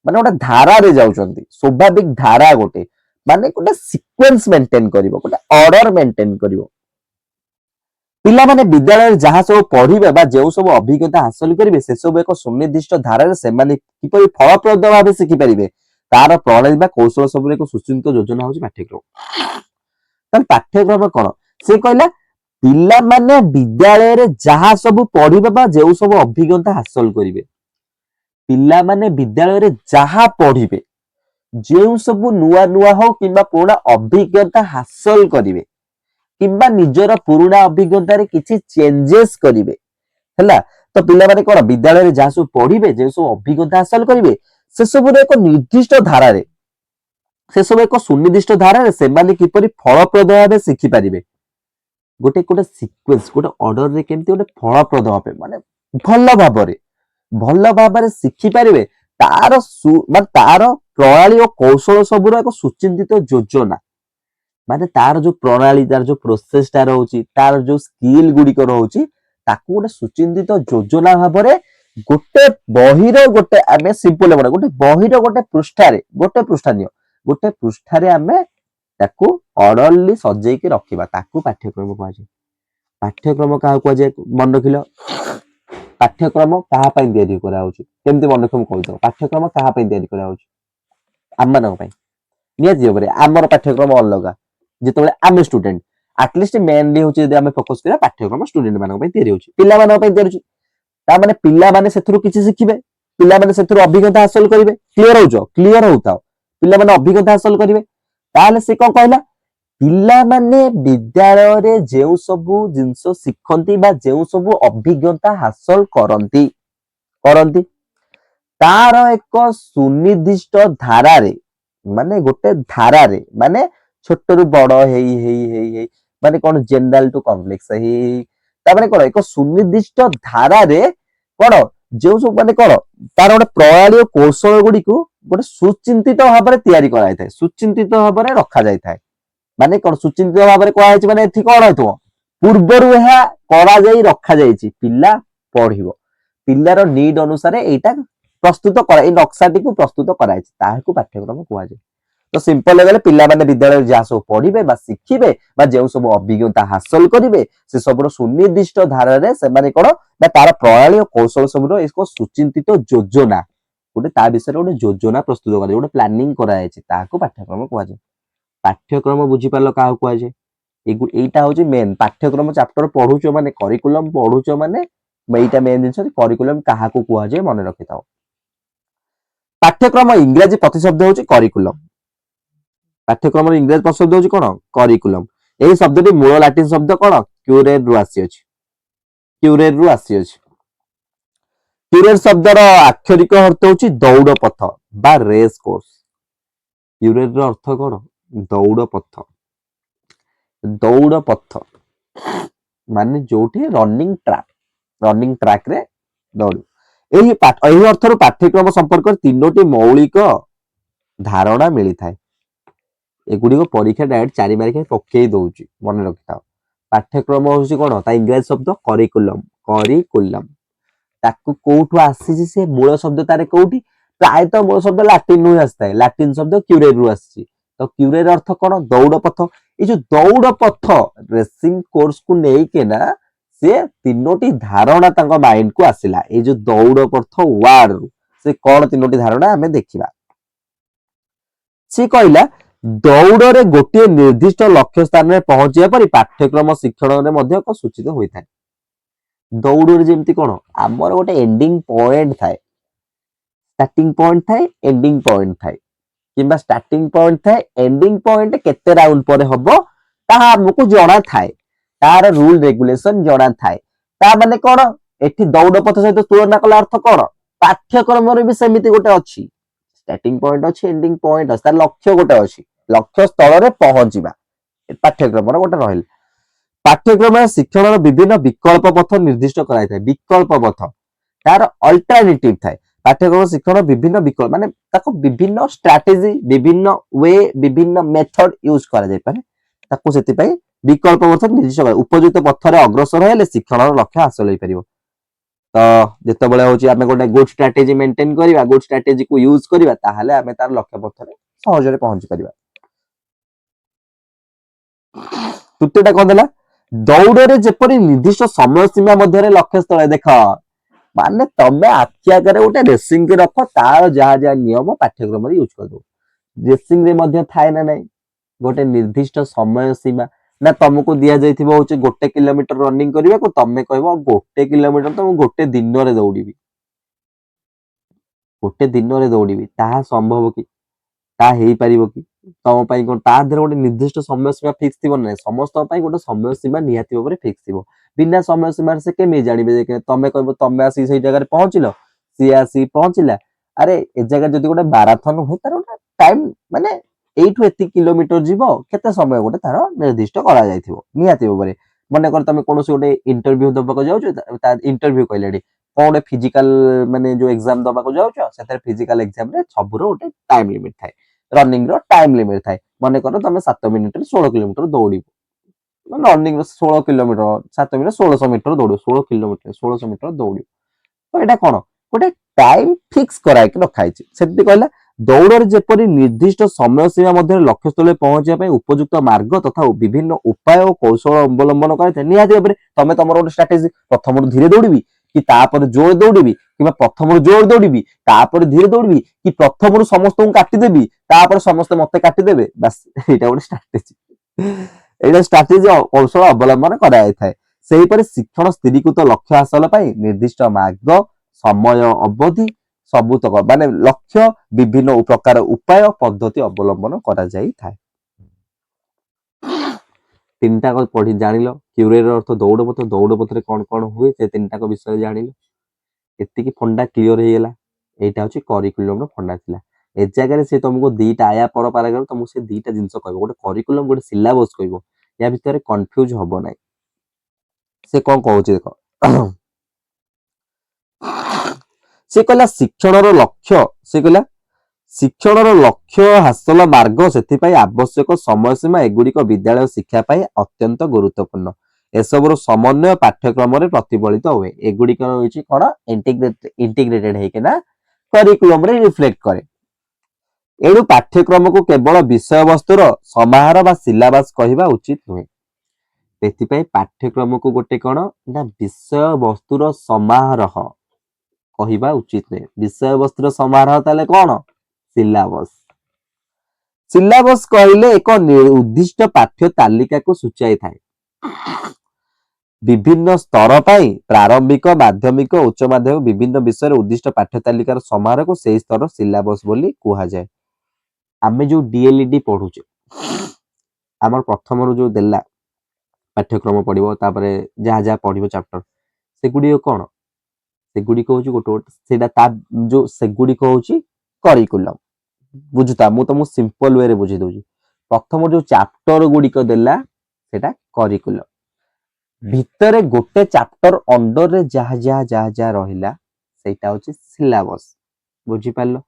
ମାନେ ଗୋଟେ ଧାରାରେ ଯାଉଛନ୍ତି, ସ୍ୱାଭାବିକ ଧାରା ଗୋଟେ, ମାନେ ଗୋଟେ ସିକ୍ୱେନ୍ସ ମେଣ୍ଟେନ କରିବ, ଗୋଟେ ଅର୍ଡର ମେଣ୍ଟେନ କରିବ। ପିଲାମାନେ ବିଦ୍ୟାଳୟରେ ଯାହା ସବୁ ପଢିବେ ବା ଯେଉଁ ସବୁ ଅଭିଜ୍ଞତା ହାସଲ କରିବେ ସେସବୁ ଏକ ସୁନିର୍ଦ୍ଦିଷ୍ଟ ଧାରାରେ ସେମାନେ କିପରି ଫଳପ୍ରଦ ଭାବେ ଶିଖିପାରିବେ ତାର ପ୍ରଣାଳୀ ବା କୌଶଳ ସବୁର ଏକ ସୁଚିନ୍ତିତ ଯୋଜନା ହଉଛି ପାଠ୍ୟକ୍ରମ। ତାହେଲେ ପାଠ୍ୟକ୍ରମ କଣ, ସେ କହିଲା ପିଲାମାନେ ବିଦ୍ୟାଳୟରେ ଯାହା ସବୁ ପଢିବେ ବା ଯେଉଁ ସବୁ ଅଭିଜ୍ଞତା ହାସଲ କରିବେ, ପିଲାମାନେ ବିଦ୍ୟାଳୟରେ ଯାହା ପଢିବେ, ଯେଉଁ ସବୁ ନୂଆ ନୂଆ ହଉ କିମ୍ବା ପୁରୁଣା ଅଭିଜ୍ଞତା ହାସଲ କରିବେ କିମ୍ବା ନିଜର ପୁରୁଣା ଅଭିଜ୍ଞତାରେ କିଛି ଚେଞ୍ଜେସ୍ କରିବେ ହେଲା। ତ ପିଲାମାନେ କଣ ବିଦ୍ୟାଳୟରେ ଯାହା ସବୁ ପଢିବେ, ଯେଉଁ ସବୁ ଅଭିଜ୍ଞତା ହାସଲ କରିବେ, ସେସବୁର ଏକ ନିର୍ଦ୍ଦିଷ୍ଟ ଧାରାରେ, ସେସବୁ ଏକ ସୁନିର୍ଦ୍ଦିଷ୍ଟ ଧାରାରେ ସେମାନେ କିପରି ଫଳପ୍ରଦ ଭାବେ ଶିଖିପାରିବେ गोटे गोटे सिक्वेन्स गोटे ऑर्डर रे केमती गोटे फलप्रद भाबे माने भल भाबरे शिखि पारिबे तार माने तार प्रणाली और कौशल सबुर एक सुचिंतित योजना माने तार जो प्रणाली तार जो प्रोसेस टा रहउची तार जो स्किल गुडी को रहउची ताकू गोटे सुचिंतित योजना भाबरे गोटे बहिर गोटे आमे सिंपल बना गोटे बहिर गोटे पृष्ठा नियो गोटे पृष्ठारे आमे ताकू ऑर्डरली सजेई के रखिबा ताकू पाठ्यक्रम को आजे पाठ्यक्रम काहा को आजे मन रखिलो पाठ्यक्रम काहा पई तयारी करा होची केमती मन रखम कहू तो पाठ्यक्रम काहा पई तयारी करा होची आमन पई नियति बरे आमर पाठ्यक्रम अलगा जेतबेले आमे स्टूडेंट एटलीस्ट मेनली होची यदि आमे फोकस करा पाठ्यक्रम स्टूडेंट मानक पई तयारी होची पिल्ला मानक पई तयारी होची ता माने पिल्ला माने सेथुरु किछि शिखिबे पिल्ला माने सेथुरु अभिज्ञता हासिल करिवे क्लियर होताओ पिल्ला माने अभिज्ञता हासिल करिवे ताले से कोन कहला पिल्ला माने विद्यालय रे जेउ सबु जिंस शिखंती बा जेउ सबु अभिज्ञता हासिल करंती तार एक सुनिर्दिष्ट धारा रे माने गोटे धारा रे माने छोटरू बड़ हेई माने कोन जनरल टू कॉम्प्लेक्स हेई तामाने कोन एक सुनिर्दिष्ट धारा रे कोन जेउ सब माने कोन तार गोटे प्रणाली और कौशल गुडी को गोटे सुचिंतित भाबरे तयारी कराय थाए सुचिंतित भाबरे रखा जाय थाए माने कोन सुचिंतित भाबरे कोआ हेछि माने एथि कोन होइतो पूर्वरु एहा करा जाई रखा जायछि पिल्ला पढिबो पिल्लार नीड अनुसार एटा प्रस्तुत करा ए नक्शाटी को प्रस्तुत करायछि ताहाकू पाठ्यक्रम कोआ जाय तो सिंपल गले पिल्ला माने विद्यालय जा सब पढिबे बा शिखिबे बा जेउ सब अभिज्ञता हासिल करिवे से सबरो सुनिर्दिष्ट धारा रे से माने कोन बा तार प्रणाली और कौशल सबरो इसको सुचिंतित योजना गोटे ता विषय गोटे योजना प्रस्तुत करा गोटे प्लानिंग करा जायछि ताहाकू पाठ्यक्रम कोआ जाय पाठ्यक्रम बुझी पारलो काहा कोआ जाय एटा होची मेन पाठ्यक्रम चैप्टर पढुचो माने करिकुलम पढुचो माने एटा मेन जिंस करिकुलम काहा को कोआ जाय मन रखिताओ पाठ्यक्रम इंग्रजी प्रतिशब्द होची करिकुलम पाठ्यक्रम इंग्रजी प्रतिशब्द होची कोन करिकुलम एही शब्दटी मूल लैटिन शब्द कोन क्यूरेर रु आसी अछि क्यूरेर शब्दर आक्षरिक अर्थ होची दौड़ पथ बा रेस कोर्स क्यूरेर रो अर्थ कोन दौड़ पथ माने जोठी रनिंग ट्रैक रे दौड़ एही अर्थर पाठ्यक्रम संपर्क तीनोटी मौलिक धारणा मिली थाए एगुडी को परीक्षा डायरेक्ट 4 मार्क पक्के दउची मन रखिताओ पाठ्यक्रम होची कोन ता इंग्लिश शब्द करिकुलम ताकू कोठु आसी से मूल शब्द तारे कोठी प्राय तो मूल शब्द लैटिन रु आस्ता है लैटिन शब्द क्यूरेर रु आसी तो क्यूरेर अर्थ कोन दौड़ पथ ए जो दौड़ पथ रेसिंग कोर्स को नै के ना से तीनोटी धारणा तांको माइंड को आसिला ए जो दौड़ पथ वार्ड से कोन तीनोटी धारणा हमें देखिबा से कहला दौड़े गोटे निर्दिष्ट लक्ष्य स्थान में पहुंचिया पर पाठ्यक्रम शिक्षण में मध्य को सूचित होता है दौड़ जेमती कोन आमर गोटे एंडिंग पॉइंट थाए स्टार्टिंग पॉइंट थाए एंडिंग पॉइंट थाए किबा स्टार्टिंग पॉइंट थाए एंडिंग पॉइंट केते राउंड पर हबो ताहा हमको जणा थाए तार रूल रेगुलेशन जणा थाए ता माने कोन एठी दौड़ पथ सहित तुलना कला अर्थ कोन पाठ्यक्रम रे भी समिति गोटे अछि स्टार्टिंग पॉइंट अछि एंडिंग पॉइंट अछि तार लक्ष्य गोटे अछि लक्ष्य स्थल रे पहुंचीबा पाठ्यक्रम गोटे रहल पाठ्यक्रम शिक्षण विभिन्न विकल्प पथ निर्दिष्ट कराई थाए विकल्प पथ तार अल्टरनेटिव थाए पाठ्यक्रम शिक्षण विभिन्न विकल्प माने ताको विभिन्न स्ट्रेटजी विभिन्न वे विभिन्न मेथड यूज करा जाय पारे ताको सेति पई विकल्प पथ निर्दिष्ट करा उपयुक्त पथ रे अग्रसर हेले शिक्षण लक्ष्य हासिल होई परिबो तो जेते बेले होची आमे गोटे गुड स्ट्रेटजी मेंटेन करिवा गुड स्ट्रेटजी को यूज करिवा ताहाले आमे तार लक्ष्य पथ रे सहज रे पहुंची परिबा तृतीयटा कोन देला दौड़े जेपरि निर्दिष्ट समय सीमा मध्य लक्ष्य स्थल देख माने तमे आखि आगे गोटे रेसिंग के रख तार जहा जहा नियम पाठ्यक्रम यूज कर दो रेसिंग रे मध्य थाए ना नहीं गोटे निर्दिष्ट समय सीमा ना तुमको दिया जाइथिबो होचे गोटे किलोमीटर रनिंग करिवा को तमे कहबो गोटे किलोमीटर तो गोटे दिन रे दौड़ीबी गोटे दिन रे दौड़ीबी ताहा संभव कि ता हेई परिबो कि तम पई कोन ता धरे गोटे निर्दिष्ट समय सीमा फिक्स थिबो नै समस्त पई गोटे समय सीमा निहाती भाबरे फिक्स थिबो बिना समय सीमा से केमे जानिबे जे तमे कहबो तमे आसी सही जगह रे पहुंचिलो सी आसी पहुंचिला अरे ए जगह जदी गोटे मैराथन होय तार गोटे टाइम माने 8 टू 80 किलोमीटर जीवो केते समय गोटे तार निर्दिष्ट करा जायथिबो निहाती भाबरे ମନେ କର ତମେ କୌଣସି ଗୋଟେ ଇଣ୍ଟରଭ୍ୟୁ ଦବାକୁ ଯାଉଛ ଇଣ୍ଟରଭ୍ୟୁ କହିଲେ ଏଠି କଣ ଗୋଟେ ଫିଜିକାଲ ମାନେ ଯୋଉ ଏକ୍ସାମ ଦବାକୁ ଯାଉଛ ସେଥିରେ ଫିଜିକାଲ ଏକ୍ସାମ ରେ ସବୁର ଗୋଟେ ଟାଇମ ଲିମିଟ ଥାଏ ରନିଂ ର ଟାଇମ ଲିମିଟ ଥାଏ ମନେ କର ତମେ 7 ମିନିଟରେ 16 କିଲୋମିଟର ଦୌଡ଼ିବ ରନିଂ 16 କିଲୋମିଟର 7 ମିନିଟ 1600 ମିଟର ଦୌଡ଼ିବ 16 କିଲୋମିଟର 1600 ମିଟର ଦୌଡ଼ିବ ତ ଏଇଟା କଣ ଗୋଟେ ଟାଇମ ଫିକ୍ସ କରାଇକି ରଖାଯାଇଛି ସେମିତି କହିଲା ଦୌଡ଼ରେ ଯେପରି ନିର୍ଦ୍ଦିଷ୍ଟ ସମୟ ସୀମା ମଧ୍ୟରେ ଲକ୍ଷ୍ୟସ୍ଥଳରେ ପହଞ୍ଚିବା ପାଇଁ ଉପଯୁକ୍ତ ମାର୍ଗ ତଥା ବିଭିନ୍ନ ଉପାୟ ଓ କୌଶଳ ଅବଲମ୍ବନ କରାଯାଇଥାଏ ନିହାତି ଭାବରେ ତମେ ତମର ଗୋଟେ ଷ୍ଟ୍ରାଟେଜି ପ୍ରଥମରୁ ଧୀରେ ଦୌଡ଼ିବି କି ତାପରେ ଜୋର ଦୌଡ଼ିବି କିମ୍ବା ପ୍ରଥମରୁ ଜୋର ଦୌଡ଼ିବି ତାପରେ ଧୀରେ ଦୌଡ଼ିବି କି ପ୍ରଥମରୁ ସମସ୍ତଙ୍କୁ କାଟିଦେବି ତାପରେ ସମସ୍ତେ ମତେ କାଟିଦେବେ ବାସ୍ ଏଇଟା ଗୋଟେ ଷ୍ଟ୍ରାଟେଜି ଏଇଟା ଷ୍ଟ୍ରାଟେଜି କୌଶଳ ଅବଲମ୍ବନ କରାଯାଇଥାଏ ସେହିପରି ଶିକ୍ଷଣ ସ୍ଥିରୀକୃତ ଲକ୍ଷ୍ୟ ହାସଲ ପାଇଁ ନିର୍ଦ୍ଦିଷ୍ଟ ମାର୍ଗ ସମୟ ଅବଧି ସବୁତକ ମାନେ ଲକ୍ଷ୍ୟ ବିଭିନ୍ନ ପ୍ରକାର ଉପାୟ ପଦ୍ଧତି ଅବଲମ୍ବନ କରାଯାଇଥାଏ ତିନିଟା ପଢି ଜାଣିଲ କ୍ୟୁରିୟର ଅର୍ଥ ଦୌଡ଼ ପଥ ଦୌଡ଼ ପଥରେ କଣ କଣ ହୁଏ ସେ ତିନିଟାକ ବିଷୟରେ ଜାଣିଲ ଏତିକି ଫଣ୍ଡା କ୍ଲିୟର ହେଇଗଲା ଏଇଟା ହଉଛି କରିକୁଲମର ଫଣ୍ଡା ଥିଲା ଏ ଜାଗାରେ ସେ ତମକୁ ଦିଟା ଆୟା ପର ପାରାଗ୍ରାଫ ତମକୁ ସେ ଦିଟା ଜିନିଷ କହିବ ଗୋଟେ କରିକୁଲମ ଗୋଟେ ସିଲାବସ କହିବ ୟା ଭିତରେ କନଫ୍ୟୁଜ ହବ ନାହିଁ ସେ କଣ କହୁଛି ଦେଖ ସେ କହିଲା ଶିକ୍ଷଣର ଲକ୍ଷ୍ୟ ସେ କହିଲା ଶିକ୍ଷଣର ଲକ୍ଷ୍ୟ ହାସଲ ମାର୍ଗ ସେଥିପାଇଁ ଆବଶ୍ୟକ ସମୟସୀମା ଏଗୁଡିକ ବିଦ୍ୟାଳୟ ଶିକ୍ଷା ପାଇଁ ଅତ୍ୟନ୍ତ ଗୁରୁତ୍ୱପୂର୍ଣ୍ଣ ଏସବୁର ସମନ୍ୱୟ ପାଠ୍ୟକ୍ରମରେ ପ୍ରତିଫଳିତ ହୁଏ ଏଗୁଡିକ ହେଉଛି କଣ ଇଣ୍ଟିଗ୍ରେଟେଡ ହେଇକିନା କରିକୁଲମରେ ରିଫ୍ଲେକ୍ଟ କରେ ଏଣୁ ପାଠ୍ୟକ୍ରମକୁ କେବଳ ବିଷୟବସ୍ତୁର ସମାହାର ବା ସିଲାବସ କହିବା ଉଚିତ ନୁହେଁ ସେଥିପାଇଁ ପାଠ୍ୟକ୍ରମକୁ ଗୋଟେ କଣ ନା ବିଷୟବସ୍ତୁର ସମାରୋହ କହିବା ଉଚିତ ନୁହେଁ ବିଷୟବସ୍ତୁର ସମାରୋହ ତାହେଲେ କଣ ସିଲାବସ ସିଲାବସ କହିଲେ ଏକ ଉଦ୍ଦିଷ୍ଟ ପାଠ୍ୟ ତାଲିକାକୁ ସୂଚାଇଥାଏ ବିଭିନ୍ନ ସ୍ତର ପାଇଁ ପ୍ରାରମ୍ଭିକ ମାଧ୍ୟମିକ ଉଚ୍ଚ ମାଧ୍ୟମିକ ବିଭିନ୍ନ ବିଷୟରେ ଉଦ୍ଦିଷ୍ଟ ପାଠ୍ୟ ତାଲିକାର ସମାରୋହକୁ ସେହି ସ୍ତର ସିଲାବସ ବୋଲି କୁହାଯାଏ ଆମେ ଯୋଉ ଡିଏଲଇଡି ପଢୁଛେ ଆମର ପ୍ରଥମରୁ ଯୋଉ ଦେଲା ପାଠ୍ୟକ୍ରମ ପଢିବ ତାପରେ ଯାହା ଯାହା ପଢିବ ଚାପ୍ଟର ସେଗୁଡିକ କଣ ସେଗୁଡିକ ହଉଛି ଗୋଟେ ଗୋଟେ ସେଇଟା ତା ଯୋଉ ସେଗୁଡିକ ହଉଛି କରିକୁଲମ ବୁଝୁତା ମୁଁ ତମକୁ ସିମ୍ପଲ ୱେରେ ବୁଝେଇ ଦଉଛି ପ୍ରଥମ ଯୋଉ ଚାପ୍ଟର ଗୁଡିକ ଦେଲା ସେଟା କରିକୁଲମ ଭିତରେ ଗୋଟେ ଚାପ୍ଟର ଅଣ୍ଡରରେ ଯାହା ଯାହା ଯାହା ଯାହା ରହିଲା ସେଇଟା ହଉଛି ସିଲାବସ ବୁଝିପାରିଲ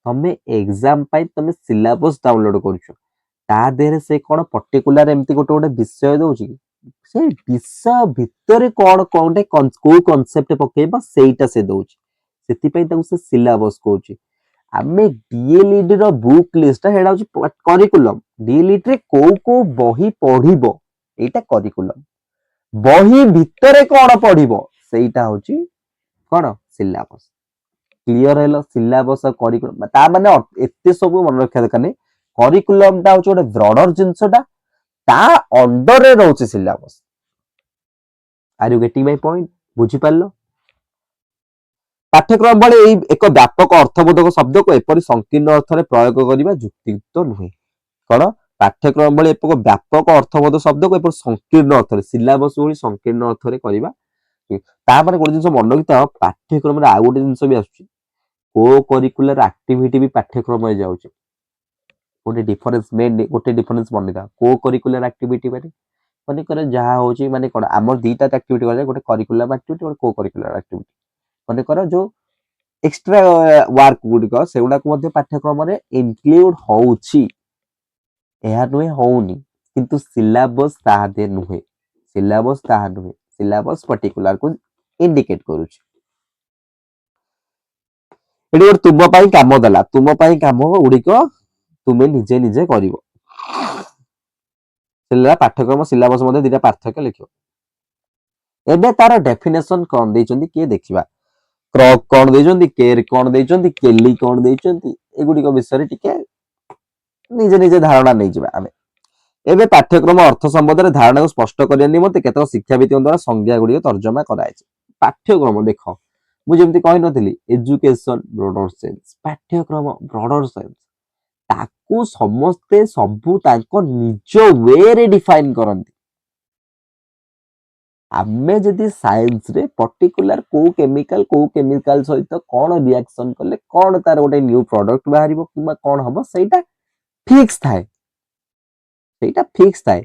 ତମେ ଏକ୍ସାମ ପାଇଁ ତମେ ସିଲାବସ ଡାଉନଲୋଡ କରୁଛ ତା ଦେହରେ ସେ କଣ ପର୍ଟିକୁଲାର ଏମିତି ଗୋଟେ ଗୋଟେ ବିଷୟ ଦଉଛି କି ସେ ବିଷୟ ଭିତରେ କଣ କଣଟେ କୋଉ କନସେପ୍ଟ ପକେଇବା ସେଇଟା ସେ ଦଉଛି ସେଥିପାଇଁ ତାକୁ ସେ ସିଲାବସ କହୁଛି ଆମେ ଡିଏଲଇଡି ର ବୁକ୍ ଲିଷ୍ଟ ସେଇଟା ହଉଛି କରିକୁଲମ ଡିଏଲଇଡି ରେ କୋଉ କୋଉ ବହି ପଢିବ ଏଇଟା କରିକୁଲମ ବହି ଭିତରେ କଣ ପଢିବ ସେଇଟା ହଉଛି କଣ ସିଲାବସ କ୍ଲିୟର ହେଲ ସିଲାବସ କରିକୁଲମ ତା ମାନେ ଏତେ ସବୁ ମନେ ରଖିବା ଦରକାର ନାହିଁ କରିକୁଲମ ଟା ହଉଛି ଗୋଟେ ବ୍ରଡର ଜିନିଷଟା ତା ଅଣ୍ଡରରେ ରହୁଛି syllabus are you getting my point ବୁଝିପାରିଲ ପାଠ୍ୟକ୍ରମ ଭଳି ଏଇ ଏକ ବ୍ୟାପକ ଅର୍ଥବୋଧକ ଶବ୍ଦକୁ ଏପରି ସଂକୀର୍ଣ୍ଣ ଅର୍ଥରେ ପ୍ରୟୋଗ କରିବା ଯୁକ୍ତିଯୁକ୍ତ ନୁହେଁ କଣ ପାଠ୍ୟକ୍ରମ ଭଳି ଏକ ବ୍ୟାପକ ଅର୍ଥବୋଧ ଶବ୍ଦକୁ ଏପରି ସଂକୀର୍ଣ୍ଣ ଅର୍ଥରେ ସିଲାବସ ଭଳି ସଂକୀର୍ଣ୍ଣ ଅର୍ଥରେ କରିବା ତାପରେ ଗୋଟେ ଜିନିଷ ମନେ ରଖିଥାଅ ପାଠ୍ୟକ୍ରମରେ ଆଉ ଗୋଟେ ଜିନିଷ ବି ଆସୁଛି କୋ କରିକୁଲାର ଆକ୍ଟିଭିଟି ବି ପାଠ୍ୟକ୍ରମରେ ଯାଉଛି ଗୋଟେ ଡିଫରେନ୍ସ ଗୋଟେ ଡିଫରେନ୍ସ ମନେଥାଅ କୋ କରିକୁଲାର ଆକ୍ଟିଭିଟି ମାନେ ମନେକର ଯାହା ହଉଛି ମାନେ କଣ ଆମର ଦିଟା ଆକ୍ଟିଭିଟି କରାଯାଏ ଗୋଟେ କରିକୁଲାର ଆକ୍ଟିଭିଟି ଗୋଟେ କୋ କରିକୁଲାର ଆକ୍ଟିଭିଟି ମନେକର ଯୋଉ ଏକ୍ସଟ୍ରା ୱାର୍କ ଗୁଡିକ ସେଗୁଡାକୁ ମଧ୍ୟ ପାଠ୍ୟକ୍ରମରେ ଇନକ୍ଲୁଡ ହଉଛି ଏହା ନୁହେଁ ହଉନି କିନ୍ତୁ ସିଲାବସ ତାହା ଦେ ନୁହେଁ ସିଲାବସ ତାହା ନୁହେଁ ସିଲାବସ ପର୍ଟିକୁଲାର କୁ ଇଣ୍ଡିକେଟ କରୁଛି ଏଠି ଗୋଟେ ତୁମ ପାଇଁ କାମ ଦେଲା ତୁମ ପାଇଁ କାମ ଗୁଡିକ ତୁମେ ନିଜେ ନିଜେ କରିବ ପାଠ୍ୟକ୍ରମ ସିଲାବସ ମଧ୍ୟ ଦିଟା ପାର୍ଥକ୍ୟ ଲେଖିବ ଏବେ ତାର ଡେଫିନେସନ କଣ ଦେଇଛନ୍ତି କିଏ ଦେଖିବା କ୍ରକ୍ କଣ ଦେଇଛନ୍ତି କେର କଣ ଦେଇଛନ୍ତି କେଲି କଣ ଦେଇଛନ୍ତି ଏଗୁଡିକ ବିଷୟରେ ଟିକେ ନିଜେ ନିଜେ ଧାରଣା ନେଇଯିବା ଆମେ ଏବେ ପାଠ୍ୟକ୍ରମ ଅର୍ଥ ସମ୍ବନ୍ଧରେ ଧାରଣାକୁ ସ୍ପଷ୍ଟ କରିବା ନିମନ୍ତେ କେତେକ ଶିକ୍ଷାବିତଙ୍କ ଦ୍ୱାରା ସଂଜ୍ଞା ଗୁଡିକ ତର୍ଜମା କରାଯାଇଛି ପାଠ୍ୟକ୍ରମ ଦେଖ ମୁଁ ଯେମିତି କହିନଥିଲି ଏଜୁକେସନ ବ୍ରଡର ସେନ୍ସ ପାଠ୍ୟକ୍ରମ ବ୍ରଡର ସେନ୍ସ ତାକୁ ସମସ୍ତେ ସବୁ ତାଙ୍କ ନିଜ ୱେରେ ଡିଫାଇନ କରନ୍ତି ଆମେ ଯଦି ସାଇନ୍ସ ରେ ପର୍ଟିକୁଲାର କୋଉ କେମିକାଲ ସହିତ କଣ ରିଆକ୍ସନ କଲେ କଣ ତାର ଗୋଟେ ନ୍ୟୁ ପ୍ରଡକ୍ଟ ବାହାରିବ କିମ୍ବା କଣ ହବ ସେଇଟା ଫିକ୍ସ ଥାଏ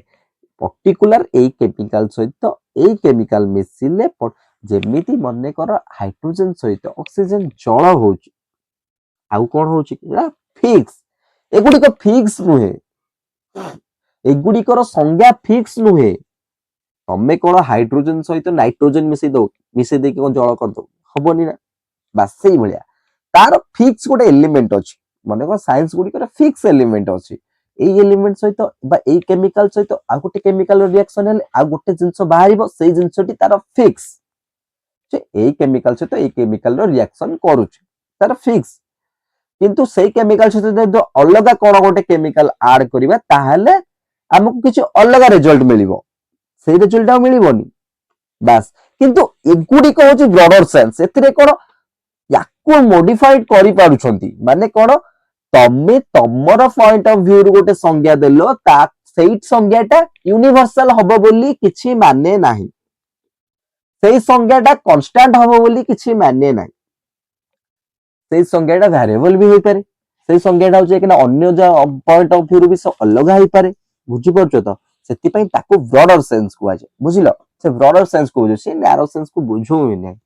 पर्टिकुलर एई केमिकल सहित एई केमिकल मिसिले जेमिति मने कर हाइड्रोजन सहित ऑक्सीजन जल होउची आउ कोन होउची फिक्स एगुडी को फिक्स नुहे एगुडी को संज्ञा फिक्स नुहे तमे कोन हाइड्रोजन सहित नाइट्रोजन मिसै दे कोन जल कर दो हबनी ना बस सेही भलिया तार फिक्स गोटे एलिमेंट अछि माने को साइंस गुडी कर फिक्स एलिमेंट अछि एई एलिमेंट सहित बा एई केमिकल सहित आ गोटे केमिकल रिएक्शन हेले आ गोटे जिंस बाहरिबो सेई जिंसटी तार फिक्स जे एई केमिकल सहित एई केमिकल रो रिएक्शन करूछ तार फिक्स किंतु सेई केमिकल सहित जो अलगा कोन गोटे केमिकल ऐड करिबा ताहले हमकु किछ अलगा रिजल्ट मिलिबो सेई रिजल्ट आ मिलिबोनी बस किंतु एगुडी को होची ब्रॉडर सेंस एथिरे कोन याकू मॉडिफाइड करि पारुछंती माने कोन तमे तमरो पॉइंट ऑफ व्यू रु गोटे संज्ञा देलो ता सेई संज्ञाटा यूनिवर्सल हबो बोली किछि माने नाही सेई संज्ञाटा कांस्टेंट हबो बोली किछि माने नाही सेई संज्ञाटा वेरिएबल भी होई पारे सेई संज्ञाटा होचे कि अन्य जो पॉइंट ऑफ व्यू रु भी अलग होई पारे बुझी परछो तो सेति पई ताको ब्रॉडर सेंस को आजे बुझिलो से ब्रॉडर सेंस को बुझो से नैरो सेंस को बुझो ही नहीं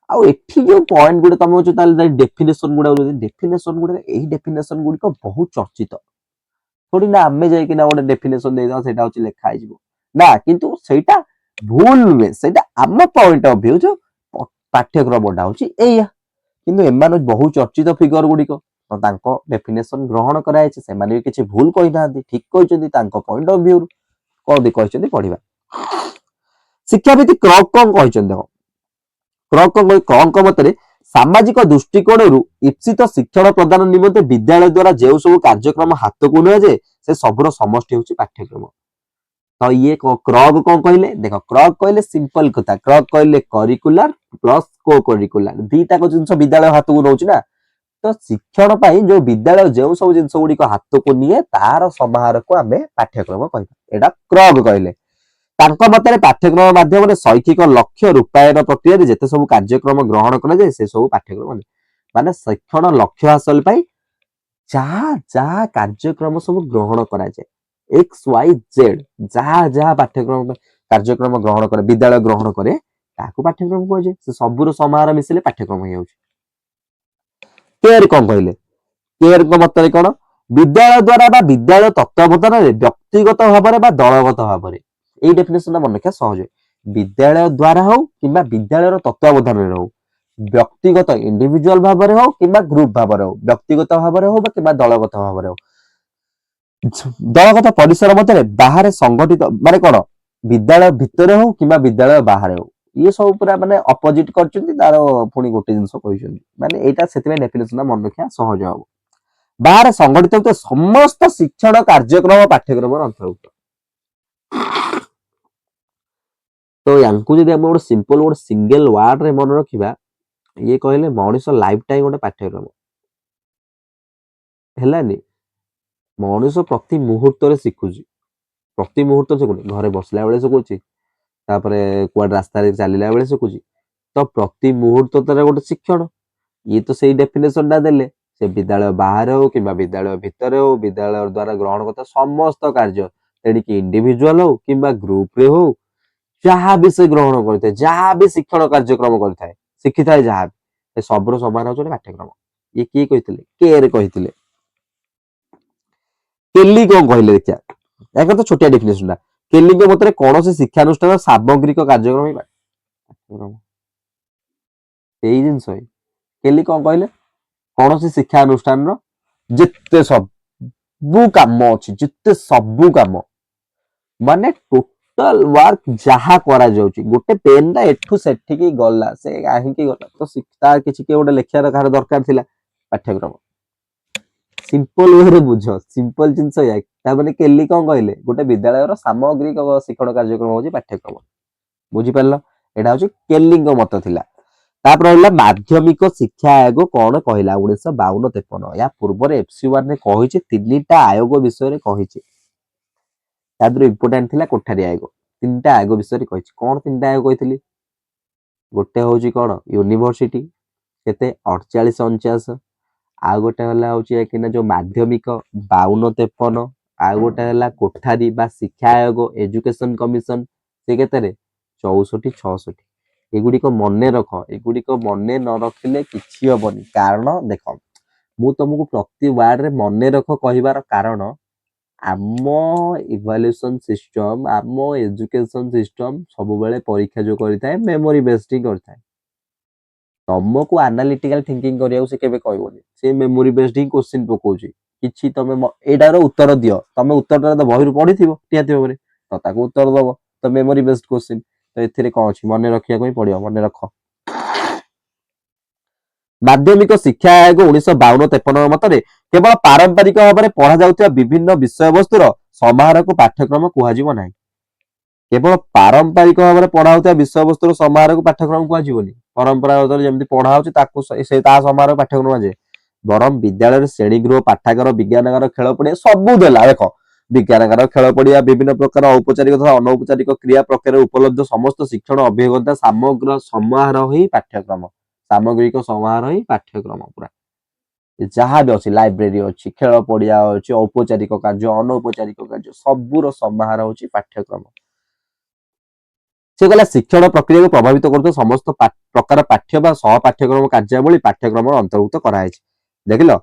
आ एठी जो पॉइंट गुडे तमे होचो ताले डेफिनेशन गुडा डेफिनेशन गुडे एही डेफिनेशन गुडी को बहुत चर्चित थोड़ी ना आमे जाई कि ना गोटे डेफिनेशन दे दा सेटा होची लेखा आइजबो ना किंतु सेटा भूल नुहे सेटा आम पॉइंट ऑफ व्यू जो पाठ्यक्रम बडा होची एया किंतु एमान बहुत चर्चित फिगर गुडी को तो तांको डेफिनेशन ग्रहण कराय छै से माने भी किछि भूल कहि नांती ठीक कहिचंदी तांको पॉइंट ऑफ व्यू कोदी कहिचंदी पढिबा शिक्षाविधि क्रॉक कोन कहिचंदी देखो क्रॉक मतरे सामाजिक दृष्टिकोण इप्सित शिक्षण प्रदान निमंते विद्यालय द्वारा जो सब कार्यक्रम हाथ को न जे से सबरो समष्टि होची पाठ्यक्रम तो ये क्रॉक कोन कहले देखो क्रॉक कहले सिंपल कथा क्रॉक कहले करिकुलर प्लस को करिकुलर दीटा को जिंस विद्यालय हाथ को नउची ना तो शिक्षण पाई जो विद्यालय जो सब जिंस गुडी को हाथ को निए तार समाहार को आमे पाठ्यक्रम कहबा एटा क्रॉक कहले तांको मतरे पाठ्यक्रम माध्यम शैक्षिक लक्ष्य रूपायन प्रक्रिया जेते सब कार्यक्रम ग्रहण करा जाय से सब पाठ्यक्रम माने शिक्षण लक्ष्य हासिल पाई जहा जहा कार्यक्रम सब ग्रहण करा जाय एक्स वाई जेड जहा जहा पाठ्यक्रम कार्यक्रम ग्रहण करे विद्यालय ग्रहण करे ताको पाठ्यक्रम कहै छै से सबुर समाहार मिसिले पाठ्यक्रम होय छै केयर कोन कहले केयर को मतरे कोन विद्यालय द्वारा बा विद्यालय तत्वावधान रे व्यक्तिगत भाबरे बा दलगत भाबरे এই ডেফিনেশনটা মনে রাখা সহজ বিদ্যালয় দ্বারা হোক কিংবা বিদ্যালয়ের তত্ত্বাবধাନରେ হোক ব্যক্তিগত ইন্ডিভিজুয়াল ভাବରେ হোক কিংবা গ্রুপ ভাବରେ হোক ব্যক্তিগত ভাବରେ হোক বা কিংবা দলগত ভাବରେ হোক দলগত পরিসর মধ্যে বাহারে সংগঠিত মানে কোন বিদ্যালয় ভিতরে হোক কিংবা বিদ্যালয় বাহারে হোক ये सब पूरा माने अपोजिट करचंती तार पुनी गोटे जिंस कहिसंती माने एटा सेतिमे डेफिनेशन मन रखिया सहज हो बाहर संगठित होते समस्त शिक्षण कार्यक्रम पाठ्यक्रम अंतर्भुक्त तो यांकु जदि हम गोटे सिंपल गोटे सिंगल वर्ड रे मन रखिबा ये कहले मनुष्य लाइफ टाइम गोटे पाठ्यक्रम हेलानी मनुष्य प्रति मुहूर्त रे सिखुची प्रति मुहूर्त सिखुनी घरे बसला बेले सिखुची तापरे कुआड रास्ता रे चलिला बेले सिखुची तो प्रति मुहूर्त तरे गोटे शिक्षण ये तो सही डेफिनेशन दा देले से विद्यालय बाहर हो कि विद्यालय भितर हो विद्यालय द्वारा ग्रहण करता समस्त कार्य तेणिक इंडिविजुअल हो कि ग्रुप रे हो जहाँ भी से ग्रहण करते जहाँ भी शिक्षण कार्यक्रम करता शिखी थाए जहाँ भी सबुर समान हो पाठ्यक्रम ये किए कहते केयर कहते केली कौन कहले देखिया यार तो छोटिया डेफिनेशन केली मत कौन से शिक्षानुष्ठान सामग्रिक कार्यक्रम यही जिनस केली कौन कहले कौन से शिक्षानुष्ठान जिते सबू काम अच्छी जिते सबू काम माने टोटल वर्क जहा करा जाउची गोटे पेन दा एठू सेठी गला से काहे की गला तो शिक्षा किछि के गोटे लेखिया कार दरकार थिला पाठ्यक्रम सिंपल वे रे बुझ सिंपल जिंस या ता माने केली कोन कहले गोटे विद्यालय रो सामग्रिक शिक्षण कार्यक्रम होची पाठ्यक्रम बुझी परलो एडा होची केली को मत थिला तापर रहला माध्यमिक शिक्षा आयोग कोन कहला 1952-53 या पूर्व रे एफसी1 ने कहिछि तीनटा आयोग विषय रे कहिछि तादर इम्पोर्टेंट थिला कोठारी आयोग तीनटा आयोग विषय कहिछि कोन तीनटा आयोग कहितली गोटे होची कोन यूनिवर्सिटी केते 48-49 आ गोटे हला होची कि जो माध्यमिक 52-53 ଆଉ गोटे है कोठारी बा शिक्षा आयोग एजुकेशन कमिशन से केते 64 66 एगुड़ी को मन रख एगुड़ी को मन न रखिले किछि हबनी कारण देख मु तुमको प्रति वार्ड रे मन रख कहिबार कारण आम इवैल्यूएशन सिस्टम आम एजुकेशन सिस्टम सब बेले परीक्षा जो करता है मेमोरी बेस्ड ही करता है तुमको एनालिटिकल थिंकिंग करिया से केबे कहबोनी से मेमोरी बेस्ड ही क्वेश्चन पकोची किछि तमे एडार उत्तर दियो तमे उत्तर तो बहिर पढिथिबो टियाति भाबरे तो ताको उत्तर दबो तो मेमोरी बेस्ड क्वेश्चन तो एथिरे कोन अछि मन रखिया कोइ पडियो मन रख माध्यमिक शिक्षा आयोग 1952-53 मतरे केवल पारंपरिक भाव में पढ़ा जाउथिबा विभिन्न विषय वस्तुर समाहार को पाठ्यक्रम कुहाजिबो नाही केवल पारंपरिक भाव में पढ़ा होता विषय वस्तुर समाहार को पाठ्यक्रम कुहाजिबोनी परंपरागत जेमति पढ़ा होछि ताको से ता समाहार पाठ्यक्रम जे बरम विद्यालय श्रेणी गृह पाठागार विज्ञानगार खेल पड़िया सबू देला देख विज्ञानगार खेल पड़िया विभिन्न प्रकार औपचारिक तथा अनौपचारिक क्रिया प्रकार उपलब्ध समस्त शिक्षण अभिज्ञता समग्र समाहार ही पाठ्यक्रम सामग्रिक समाहार ही पाठ्यक्रम पूरा जहाँ भी अच्छी लाइब्रेरी अच्छी खेल पड़िया अच्छी औपचारिक कार्य अनौपचारिक कार्य सबूर समाहार होची पाठ्यक्रम से कहला शिक्षण प्रक्रिया को प्रभावित करते समस्त प्रकार पाठ्य बा सह पाठ्यक्रम कार्यावली पाठ्यक्रम अंतर्भुक्त कराई देखिल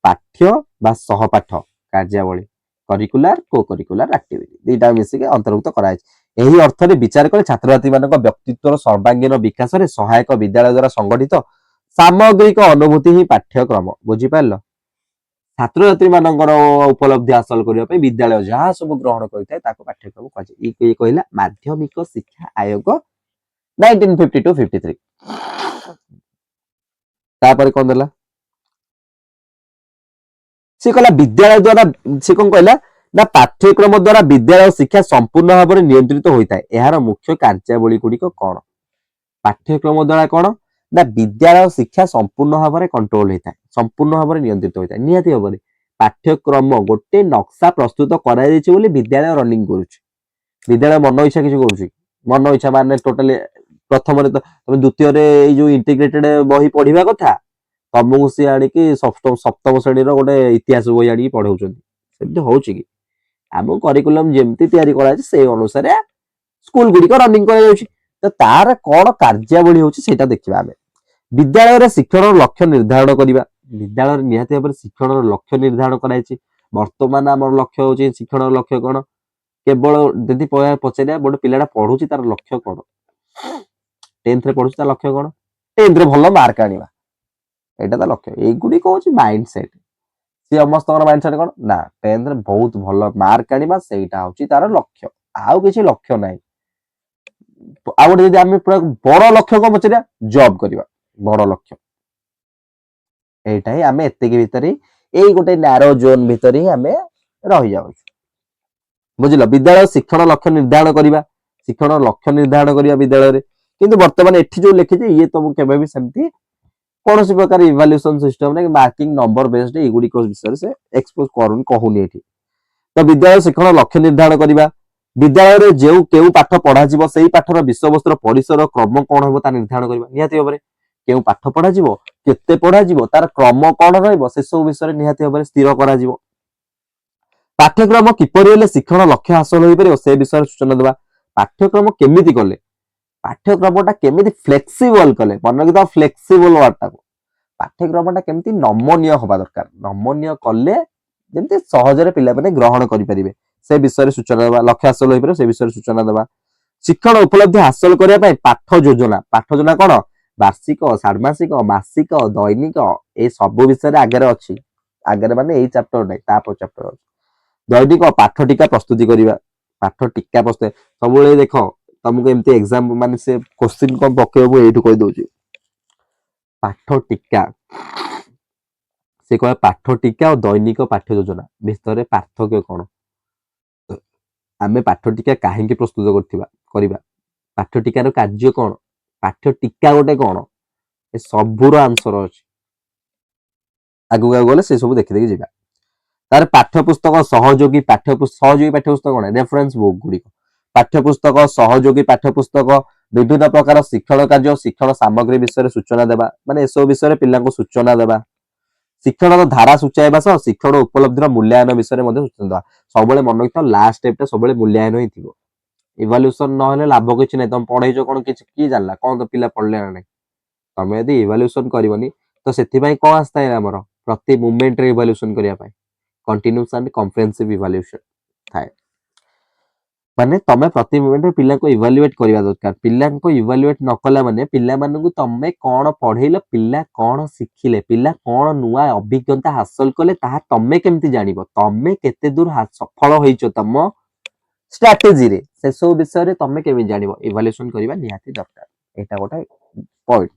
पाठ्य बा सहपाठ कार्यावली करिकुलर को करिकुलर एक्टिविटी दुईटा मिसिक अंतर्भुक्त कराई एही अर्थ रे विचार करे छात्र छात्री मानक व्यक्तित्वर सर्वांगीन विकास रे सहायक विद्यालय द्वारा संगठित सामग्रिक अनुभूति ही पाठ्यक्रम बुझी पारल छात्र छात्री मानकर उपलब्धि हासिल करने पे विद्यालय जहाँ सब ग्रहण करता है ताको पाठ्यक्रम कह कहला माध्यमिक शिक्षा आयोग 1952-53 तापर कौन देला से कहला विद्यालय द्वारा से कौन कहला ना पाठ्यक्रम द्वारा विद्यालय शिक्षा संपूर्ण भाव में नियंत्रित होता है यार मुख्य कार्यावली गुड़िक कौन पाठ्यक्रम द्वारा कौन ना विद्यालय शिक्षा संपूर्ण भाव में कंट्रोल होता है संपूर्ण भाव में नियंत्रित होता है निहाती भाव में पाठ्यक्रम गोटे नक्शा प्रस्तुत करा विद्यालय रनिंग करुच्ची विद्यालय मन इच्छा किसी करुच्ची मन इच्छा माने टोटाली प्रथम तुम द्वितीय जो इंटीग्रेटेड बही पढ़ा कथा तुमको सी आणिकी सप्तम श्रेणी गोटे इतिहास बही आनी पढ़ाऊँ होची कि आम करिकुलम जमती तैयारी कराई से अनुसार स्कूल गुड़िक रनिंग कर तार कौन कार्यावली होता देखा आम विद्यालय शिक्षण लक्ष्य निर्धारण करवा विद्यालय निहाती भाव शिक्षण लक्ष्य निर्धारण कराई बर्तमान आम लक्ष्य हूँ शिक्षण लक्ष्य कौन केवल यदि पचार गोटे पिलाटा पढ़ुची तार लक्ष्य कौन 10th रे पढ़ुची तार लक्ष्य कौन 10th रे भल मार्क आनिबा एटा तो लक्ष्य एगुड़ी हूँ माइंड सेट सी समस्त माइंड सेट कौन ना 10th रे बहुत भल मार्क आनिबा सेटा हूँ तार लक्ष्य आउ किसी लक्ष्य ना आ गोटे जब आम पूरा बड़ लक्ष्य को पचार जॉब करवा बड़ लक्ष्य एटा ही आम एतिक भितर यही गोटे नैरो जोन भितर ही आम रही जाऊ बुझल विद्यालय शिक्षण लक्ष्य निर्धारण करवा शिक्षण लक्ष्य निर्धारण करवा विद्यालय किंतु वर्तमान एठी जो लिखी ये तुम केबे भी सेमती कौन प्रकार इवैल्यूएशन सिस्टम ने मार्किंग नंबर बेस्ड एगुड़ी विषय से एक्सपोज करूनी कहूनी एठी तो विद्यालय शिक्षण लक्ष्य निर्धारण करवा विद्यालय जो केउ पाठ पढ़ा जीवो सेही पाठर विषय वस्तुर परिसर क्रम कौन होबो ता निर्धारण करवा निहाती भाबरे केउ पाठ पढ़ा जीवो केते पढ़ा जीवो तार क्रम कौन रहइबो से सब विषय निहाती भाबरे स्थिर करा जीवो पाठ्यक्रम किपरि हेले शिक्षण लक्ष्य हासिल होई परियो से विषय सूचना देबा पाठ्यक्रम केमिति कले पाठ्यक्रमटा केमिति फ्लेक्सिबल कले मन कि फ्लेक्सिबल वर्डटा पाठ्यक्रमटा केमिति नमनीय होबा दरकार नमनीय कले जेमति सहजरे पिला माने ग्रहण करि परिबे से विषय सूचना देबा लक्ष्य हासिल होई परियो से विषय सूचना देबा शिक्षण उपलब्धि हासिल करिया पय पाठ योजना कोन वार्षिक षाण्मासिक मासिक दैनिक ए सब विषय आगे अछि आगे माने एई चैप्टर नै तापर चैप्टर दैनिक पाठ टीका प्रस्तुति करवा पाठ टीका प्रस्तुत सब देख तुमको एमती एग्जाम मान से क्वेश्चन कौन पकेबू ये कही दौर पाठ टीका से कह पाठ टीका और दैनिक पाठ योजना भितर पार्थक्य कौन आम पाठ टीका कहीं प्रस्तुत करवा पाठ टीकार कार्य कौन पाठ टीका गोटे कौन ए सबूर आंसर अच्छी आगू आगू गले से सब देखी देखी जावा तार पाठ्यपुस्तक सहयोगी पाठ्यपुस्तक कौन रेफरेंस बुक गुड़िक पाठ्यपुस्तक सहयोगी पाठ्यपुस्तक विभिन्न प्रकार शिक्षण कार्य शिक्षण सामग्री विषय सूचना देवा माने एसब विषय पिला सूचना देवा ଶିକ୍ଷଣର ଧାରା ସୂଚାଇବା ସହ ଶିକ୍ଷଣ ଉପଲବ୍ଧିର ମୂଲ୍ୟାୟନ ବିଷୟରେ ମଧ୍ୟ ସୂଚନା ଦେବା। ସବୁବେଳେ ମନେ ରଖିଥାଅ ଲାଷ୍ଟ ଷ୍ଟେପଟା ସବୁବେଳେ ମୂଲ୍ୟାୟନ ହିଁ ଥିବ। ଇଭାଲ୍ୟୁସନ ନହେଲେ ଲାଭ କିଛି ନାହିଁ। ତମେ ପଢେଇଛ କଣ କିଛି କିଏ ଜାଣିଲା କଣ ତ ପିଲା ପଢିଲେ ନା ନାହିଁ। ତମେ ଯଦି ଇଭାଲ୍ୟୁସନ କରିବନି ତ ସେଥିପାଇଁ କଣ ଆସିଥାଏ ଆମର ପ୍ରତି ମୁଭମେଣ୍ଟରେ ଇଭାଲ୍ୟୁସନ କରିବା ପାଇଁ କଣ୍ଟିନ୍ୟୁଅସ୍ ଆଣ୍ଡ କମ୍ପ୍ରେହେନ୍ସିଭ ଇଭାଲ୍ୟୁସନ ଥାଏ। ମାନେ ତମେ ପ୍ରତି ମୁଭମେଣ୍ଟରେ ପିଲାଙ୍କୁ ଇଭାଲୁଏଟ କରିବା ଦରକାର। ପିଲାଙ୍କୁ ଇଭାଲୁଏଟ ନ କଲା ମାନେ ପିଲାମାନଙ୍କୁ ତମେ କଣ ପଢେଇଲ, ପିଲା କଣ ଶିଖିଲେ, ପିଲା କଣ ନୂଆ ଅଭିଜ୍ଞତା ହାସଲ କଲେ ତାହା ତମେ କେମିତି ଜାଣିବ? ତମେ କେତେ ଦୂର ସଫଳ ହେଇଛ ତମ ଷ୍ଟ୍ରାଟେଜିରେ ସେସବୁ ବିଷୟରେ ତମେ କେମିତି ଜାଣିବ? ଇଭାଲୁଏସନ କରିବା ନିହାତି ଦରକାର। ଏଇଟା ଗୋଟେ ପଏଣ୍ଟ।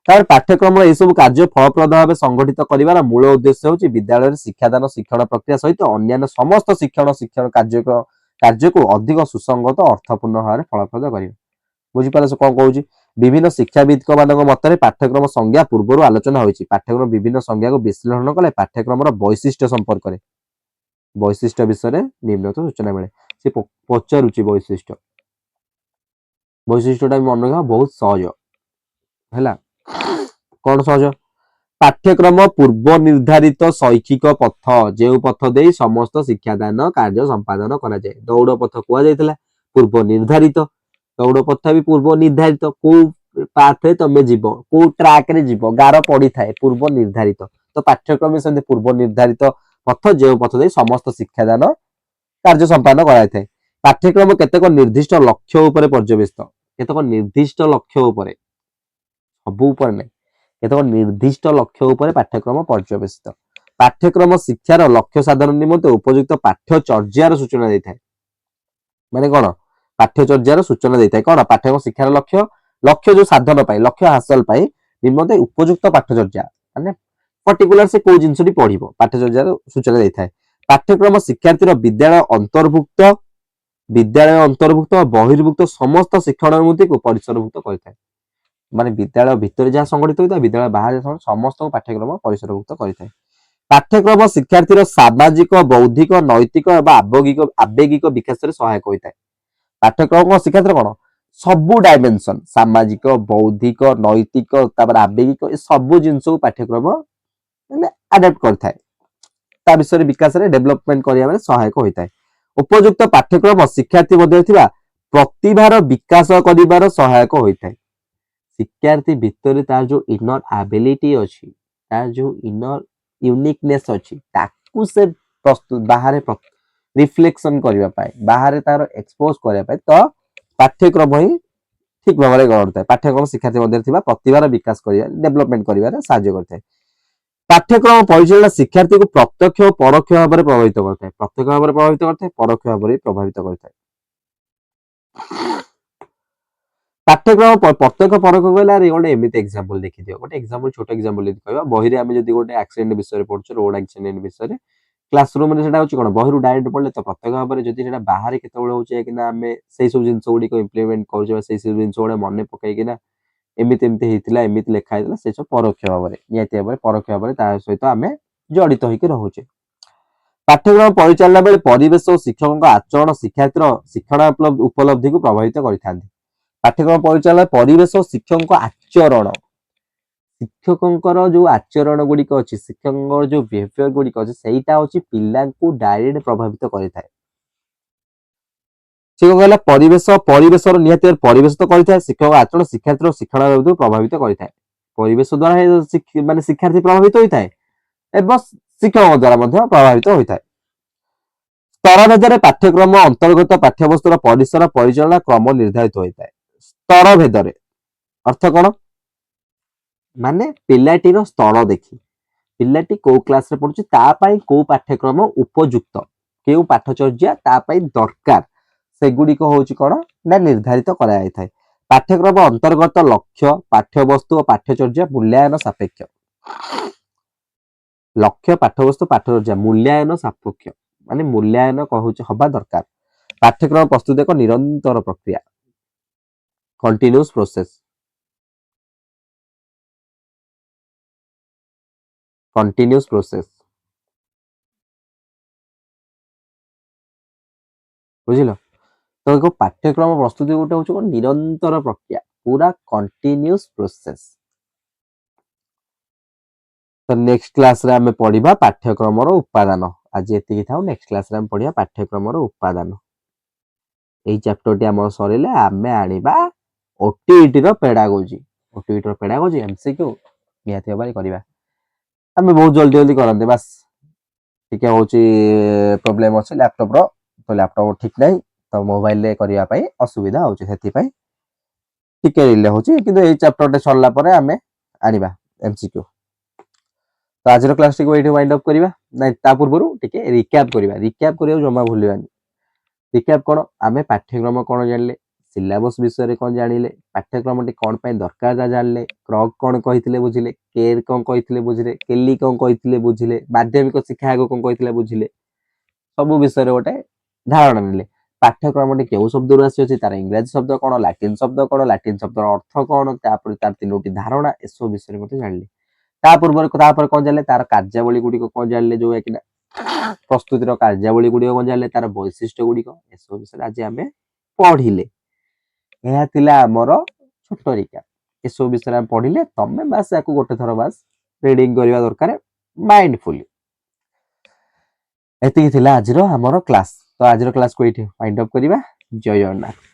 ତାପରେ ପାଠ୍ୟକ୍ରମର ଏହିସବୁ କାର୍ଯ୍ୟ ଫଳପ୍ରଦ ଭାବେ ସଂଗଠିତ କରିବାର ମୂଳ ଉଦ୍ଦେଶ୍ୟ ହେଉଛି ବିଦ୍ୟାଳୟରେ ଶିକ୍ଷାଦାନ ଶିକ୍ଷଣ ପ୍ରକ୍ରିୟା ସହିତ ଅନ୍ୟାନ୍ୟ ସମସ୍ତ ଶିକ୍ଷଣ କାର୍ଯ୍ୟକୁ ଅଧିକ ସୁସଙ୍ଗତ ଅର୍ଥପୂର୍ଣ୍ଣ ଭାବରେ ଫଳପ୍ରଦ କରିବା। ବୁଝିପାରିଲ ସେ କଣ କହୁଛି? ବିଭିନ୍ନ ଶିକ୍ଷାବିତ୍ଙ୍କ ମାନଙ୍କ ମତରେ ପାଠ୍ୟକ୍ରମ ସଂଜ୍ଞା ପୂର୍ବରୁ ଆଲୋଚନା ହୋଇଛି। ପାଠ୍ୟକ୍ରମ ବିଭିନ୍ନ ସଂଜ୍ଞାକୁ ବିଶ୍ଳେଷଣ କଲେ ପାଠ୍ୟକ୍ରମର ବୈଶିଷ୍ଟ୍ୟ ସମ୍ପର୍କରେ ବୈଶିଷ୍ଟ୍ୟ ବିଷୟରେ ନିମ୍ନଲିଖିତ ସୂଚନା ମିଳେ। ସେ ପଚାରୁଛି ବୈଶିଷ୍ଟ୍ୟଟା ମନେ ରଖିବା ବହୁତ ସହଜ ହେଲା। କଣ ସହଜ? ପାଠ୍ୟକ୍ରମ ପୂର୍ବ ନିର୍ଦ୍ଧାରିତ ଶୈକ୍ଷିକ ପଥ ଯେଉଁ ପଥ ଦେଇ ସମସ୍ତ ଶିକ୍ଷାଦାନ କାର୍ଯ୍ୟ ସମ୍ପାଦନ କରାଯାଏ। ଦୌଡ଼ ପଥ କୁହାଯାଇଥିଲା ପୂର୍ବ ନିର୍ଦ୍ଧାରିତ। ଦୌଡ଼ ପଥ ବି ପୂର୍ବ ନିର୍ଦ୍ଧାରିତ। କୋଉ ପାଥରେ ତମେ ଯିବ, କୋଉ ଟ୍ରାକରେ ଯିବ, ଗାର ପଡିଥାଏ ପୂର୍ବ ନିର୍ଦ୍ଧାରିତ। ତ ପାଠ୍ୟକ୍ରମ ସେମିତି ପୂର୍ବ ନିର୍ଦ୍ଧାରିତ ପଥ ଯେଉଁ ପଥ ଦେଇ ସମସ୍ତ ଶିକ୍ଷାଦାନ କାର୍ଯ୍ୟ ସମ୍ପାଦନ କରାଯାଇଥାଏ। ପାଠ୍ୟକ୍ରମ କେତେକ ନିର୍ଦ୍ଦିଷ୍ଟ ଲକ୍ଷ୍ୟ ଉପରେ ପର୍ଯ୍ୟବେସିତ। କେତେକ ନିର୍ଦ୍ଦିଷ୍ଟ ଲକ୍ଷ୍ୟ ଉପରେ, ସବୁ ଉପରେ ନାହିଁ, କେତେକ ନିର୍ଦ୍ଦିଷ୍ଟ ଲକ୍ଷ୍ୟ ଉପରେ ପାଠ୍ୟକ୍ରମ ପର୍ଯ୍ୟବେସିତ। ପାଠ୍ୟକ୍ରମ ଶିକ୍ଷାର ଲକ୍ଷ୍ୟ ସାଧନ ନିମନ୍ତେ ଉପଯୁକ୍ତ ପାଠ୍ୟଚର୍ଯ୍ୟାର ସୂଚନା ଦେଇଥାଏ। ମାନେ କଣ? ପାଠ୍ୟଚର୍ଯ୍ୟାର ସୂଚନା ଦେଇଥାଏ। କଣ? ପାଠ୍ୟକ୍ରମ ଶିକ୍ଷାର ଲକ୍ଷ୍ୟ ଯୋଉ ସାଧନ ପାଇଁ, ଲକ୍ଷ୍ୟ ହାସଲ ପାଇଁ ନିମନ୍ତେ ଉପଯୁକ୍ତ ପାଠ୍ୟଚର୍ଯ୍ୟା ମାନେ ପର୍ଟିକୁଲାର ସେ କୋଉ ଜିନିଷଟି ପଢିବ ପାଠ୍ୟଚର୍ଯ୍ୟାର ସୂଚନା ଦେଇଥାଏ। ପାଠ୍ୟକ୍ରମ ଶିକ୍ଷାର୍ଥୀର ବିଦ୍ୟାଳୟ ଅନ୍ତର୍ଭୁକ୍ତ ବହିର୍ଭୁକ୍ତ ସମସ୍ତ ଶିକ୍ଷଣ ଅନୁଭୂତିକୁ ପରିସରଭୁକ୍ତ କରିଥାଏ। ମାନେ ବିଦ୍ୟାଳୟ ଭିତରେ ଯାହା ସଂଗଠିତ ହୋଇଥାଏ, ବିଦ୍ୟାଳୟ ବାହାରେ ସମସ୍ତଙ୍କୁ ପାଠ୍ୟକ୍ରମ ପରିସରଭୁକ୍ତ କରିଥାଏ। ପାଠ୍ୟକ୍ରମ ଶିକ୍ଷାର୍ଥୀର ସାମାଜିକ, ବୌଦ୍ଧିକ, ନୈତିକ ଏବଂ ଆବେଗିକ ବିକାଶରେ ସହାୟକ ହୋଇଥାଏ। ପାଠ୍ୟକ୍ରମ ଶିକ୍ଷାର୍ଥୀର କଣ? ସବୁ ଡାଇମେନସନ ସାମାଜିକ, ବୌଦ୍ଧିକ, ନୈତିକ, ତାପରେ ଆବେଗିକ ଏ ସବୁ ଜିନିଷକୁ ପାଠ୍ୟକ୍ରମ ମାନେ ଆଡାପ୍ଟ କରିଥାଏ। ତା ବିଷୟରେ ବିକାଶରେ ଡେଭଲପମେଣ୍ଟ କରିବାରେ ସହାୟକ ହୋଇଥାଏ। ଉପଯୁକ୍ତ ପାଠ୍ୟକ୍ରମ ଶିକ୍ଷାର୍ଥୀ ମଧ୍ୟରେ ଥିବା ପ୍ରତିଭାର ବିକାଶ କରିବାର ସହାୟକ ହୋଇଥାଏ। ଶିକ୍ଷାର୍ଥୀ ଭିତରେ ତାର ଯୋଉ ଇନର ଆବିଲିଟି ଅଛି, ତାର ଯୋଉ ଇନର ୟୁନିକନେସ ଅଛି, ତାକୁ ସେ ବାହାରେ ରିଫ୍ଲେକ୍ସନ କରିବା ପାଇଁ, ବାହାରେ ତାର ଏକ୍ସପୋଜ କରିବା ପାଇଁ ତ ପାଠ୍ୟକ୍ରମ ହିଁ ଠିକ ଭାବରେ ଗଢ଼ିଥାଏ। ପାଠ୍ୟକ୍ରମ ଶିକ୍ଷାର୍ଥୀ ମଧ୍ୟରେ ଥିବା ପ୍ରତିଭାର ବିକାଶ କରିବା, ଡେଭଲପମେଣ୍ଟ କରିବାରେ ସାହାଯ୍ୟ କରିଥାଏ। ପାଠ୍ୟକ୍ରମ ପରିଚାଳନା ଶିକ୍ଷାର୍ଥୀକୁ ପ୍ରତ୍ୟକ୍ଷ ଓ ପରୋକ୍ଷ ଭାବରେ ପ୍ରଭାବିତ କରିଥାଏ। ପ୍ରତ୍ୟକ୍ଷ ଭାବରେ ପ୍ରଭାବିତ କରିଥାଏ, ପରୋକ୍ଷ ଭାବରେ ପ୍ରଭାବିତ କରିଥାଏ। ପାଠ୍ୟକ୍ରମ ପ୍ରତ୍ୟକ୍ଷ ପରୋକ୍ଷ କହିଲେ ଗୋଟେ ଏମିତି ଏକ୍ସାମ୍ପଲ ଦେଖିଦିଅ। ଗୋଟେ ଏକ୍ସାମ୍ପଲ, ଛୋଟ ଏକ୍ସାମ୍ପଲ ଯଦି କହିବା, ବହିରେ ଆମେ ଯଦି ଗୋଟେ ଆକ୍ସିଡେଣ୍ଟ ବିଷୟରେ ପଢୁଛୁ, ରୋଡ ଆକ୍ସିଡେଣ୍ଟ ବିଷୟରେ, କ୍ଲାସରୁମରେ ସେଟା ହଉଛି କଣ, ବହିରୁ ଡାଇରେକ୍ଟ ପଢିଲେ ତ ପ୍ରତ୍ୟକ୍ଷ ଭାବରେ ଯଦି ସେଟା ବାହାରେ କେତେବେଳେ ହଉଛି କିନା ଆମେ ସେଇ ସବୁ ଜିନିଷ ଗୁଡିକ ଇମ୍ପ୍ଲିମେଣ୍ଟ କରୁଛେ, ସେଇ ସବୁ ଜିନିଷ ଗୁଡା ମନେ ପକେଇକିନା ଏମିତି ଏମିତି ହେଇଥିଲା, ଏମିତି ଲେଖା ହେଇଥିଲା, ସେ ସବୁ ପରୋକ୍ଷ ଭାବରେ, ନିହାତି ଭାବରେ ପରୋକ୍ଷ ଭାବରେ ତା ସହିତ ଆମେ ଜଡିତ ହେଇକି ରହୁଛେ। ପାଠ୍ୟକ୍ରମ ପରିଚାଳନା ବେଳେ ପରିବେଶ ଓ ଶିକ୍ଷକଙ୍କ ଆଚରଣ ଶିକ୍ଷାର୍ଥୀର ଶିକ୍ଷଣ ଉପଲବ୍ଧିକୁ ପ୍ରଭାବିତ କରିଥାନ୍ତି। ପାଠ୍ୟକ୍ରମ ପରିଚାଳନା ପରିବେଶ ଓ ଶିକ୍ଷକଙ୍କ ଆଚରଣ, ଶିକ୍ଷକଙ୍କର ଯୋଉ ଆଚରଣ ଗୁଡିକ ଅଛି, ଶିକ୍ଷକଙ୍କର ଯୋଉ ବିହେଭିୟର ଗୁଡିକ ଅଛି, ସେଇଟା ହଉଛି ପିଲାଙ୍କୁ ଡାଇରେକ୍ଟ ପ୍ରଭାବିତ କରିଥାଏ। ଶିକ୍ଷକ କହିଲା ପରିବେଶର ନିହାତି ପରିବେଶ ତ କରିଥାଏ। ଶିକ୍ଷକ ଆଚରଣ ଶିକ୍ଷାର୍ଥୀର ଶିକ୍ଷଣ ପ୍ରଭାବିତ କରିଥାଏ। ପରିବେଶ ଦ୍ଵାରା ମାନେ ଶିକ୍ଷାର୍ଥୀ ପ୍ରଭାବିତ ହୋଇଥାଏ ଏବଂ ଶିକ୍ଷକଙ୍କ ଦ୍ଵାରା ମଧ୍ୟ ପ୍ରଭାବିତ ହୋଇଥାଏ। ସ୍ତର ଭେଦରେ ପାଠ୍ୟକ୍ରମ ଅନ୍ତର୍ଗତ ପାଠ୍ୟବସ୍ତୁର ପରିସର ପରିଚାଳନା କ୍ରମ ନିର୍ଦ୍ଧାରିତ ହୋଇଥାଏ। ସ୍ତର ଭେଦରେ ଅର୍ଥ କଣ? ମାନେ ପିଲାଟିର ସ୍ତର ଦେଖି, ପିଲାଟି କୋଉ କ୍ଲାସରେ ପଢୁଛି, ତା ପାଇଁ କୋଉ ପାଠ୍ୟକ୍ରମ ଉପଯୁକ୍ତ, କେଉଁ ପାଠଚର୍ଯ୍ୟା ତା ପାଇଁ ଦରକାର, ସେଗୁଡିକ ହଉଛି କଣ ନା ନିର୍ଦ୍ଧାରିତ କରାଯାଇଥାଏ। ପାଠ୍ୟକ୍ରମ ଅନ୍ତର୍ଗତ ଲକ୍ଷ୍ୟ, ପାଠ୍ୟବସ୍ତୁ ଓ ପାଠ୍ୟଚର୍ଯ୍ୟା ମୂଲ୍ୟାୟନ ସାପେକ୍ଷ। ଲକ୍ଷ୍ୟ, ପାଠ୍ୟବସ୍ତୁ, ପାଠଚର୍ଯ୍ୟା ମୂଲ୍ୟାୟନ ସାପେକ୍ଷ, ମାନେ ମୂଲ୍ୟାୟନ କହୁଛି ହବା ଦରକାର। ପାଠ୍ୟକ୍ରମ ପ୍ରସ୍ତୁତ ଏକ ନିରନ୍ତର ପ୍ରକ୍ରିୟା, କଣ୍ଟିନ୍ୟୁଅସ୍ ପ୍ରୋସେସ। କଣ୍ଟିନ୍ୟୁଅସ୍ ପ୍ରୋସେସ, ବୁଝିଲ? ତ ପାଠ୍ୟକ୍ରମ ପ୍ରସ୍ତୁତି ଗୋଟେ ହଉଛି କଣ, ନିରନ୍ତର ପ୍ରକ୍ରିୟା, ପୁରା କଣ୍ଟିନ୍ୟୁଅସ୍ ପ୍ରୋସେସ। तो नेक्स्ट क्लास रे आमे पढ़िबा पाठ्यक्रम रो उपादान आज एतिकी थाउ नेक्स्ट क्लास रे आमे पढ़िबा पाठ्यक्रम रो उपादान एई चैप्टर टी हमर सरिले आमे आनिबा ओटीईटी रो पेडागोजी एमसीक्यू निहाती भाबरे करिबा आमे बहुत जल्दी जल्दी करंते बस ठीक है होची प्रॉब्लम अछि लैपटॉप रो तो लैपटॉप ठीक नहीं तो मोबाइल रे करिया पई असुविधा होची सेति पई ठीक है रिले होची किंतु एई चैप्टर टे सरला परे आमे आनिबा एमसीक्यू तो आज क्लास टी को एठी वाइंड अप करिबा नै ता पूर्वरु ठीक है रिकैप करियो जमा भूलिबानी रिकैप कोन आमे पाठ्यक्रम कोन जानले सिलेबस विषय रे कोन जानिले पाठ्यक्रम टी कोन पय दरकार जा जानले क्रॉक कोन कहितले बुझिले केर कोन कहितले बुझिले केली कोन कहितले बुझिले माध्यमिक शिक्षा आगो कोन कहितले बुझिले सब विषय रे गोटे धारणा नेले पाठ्यक्रम टी केउ शब्द रु आसी अछि तार इंग्लिश शब्द कोन लैटिन शब्द अर्थ कोन तापर तार तीनोटी धारणा एसो विषय रे मते जानले ता पूर्व कोन जानले तार कार्यावली गुडी को कोन जानले जो है कि प्रस्तुतिर कार्यावली गुडी कोन जानले तार वैशिष्ट्य गुडी को एसो विषय आज आमे पढिले एहा थिला हमर छोट रिका एसो विषय हम पढिले तमे बस याको गोटे थरो बस रीडिंग करिवा दरकार माइंडफुली एतिकी थिला आज रो हमर क्लास तो आज रो क्लास को एठी वाइंड अप करिवा जय जगन्नाथ।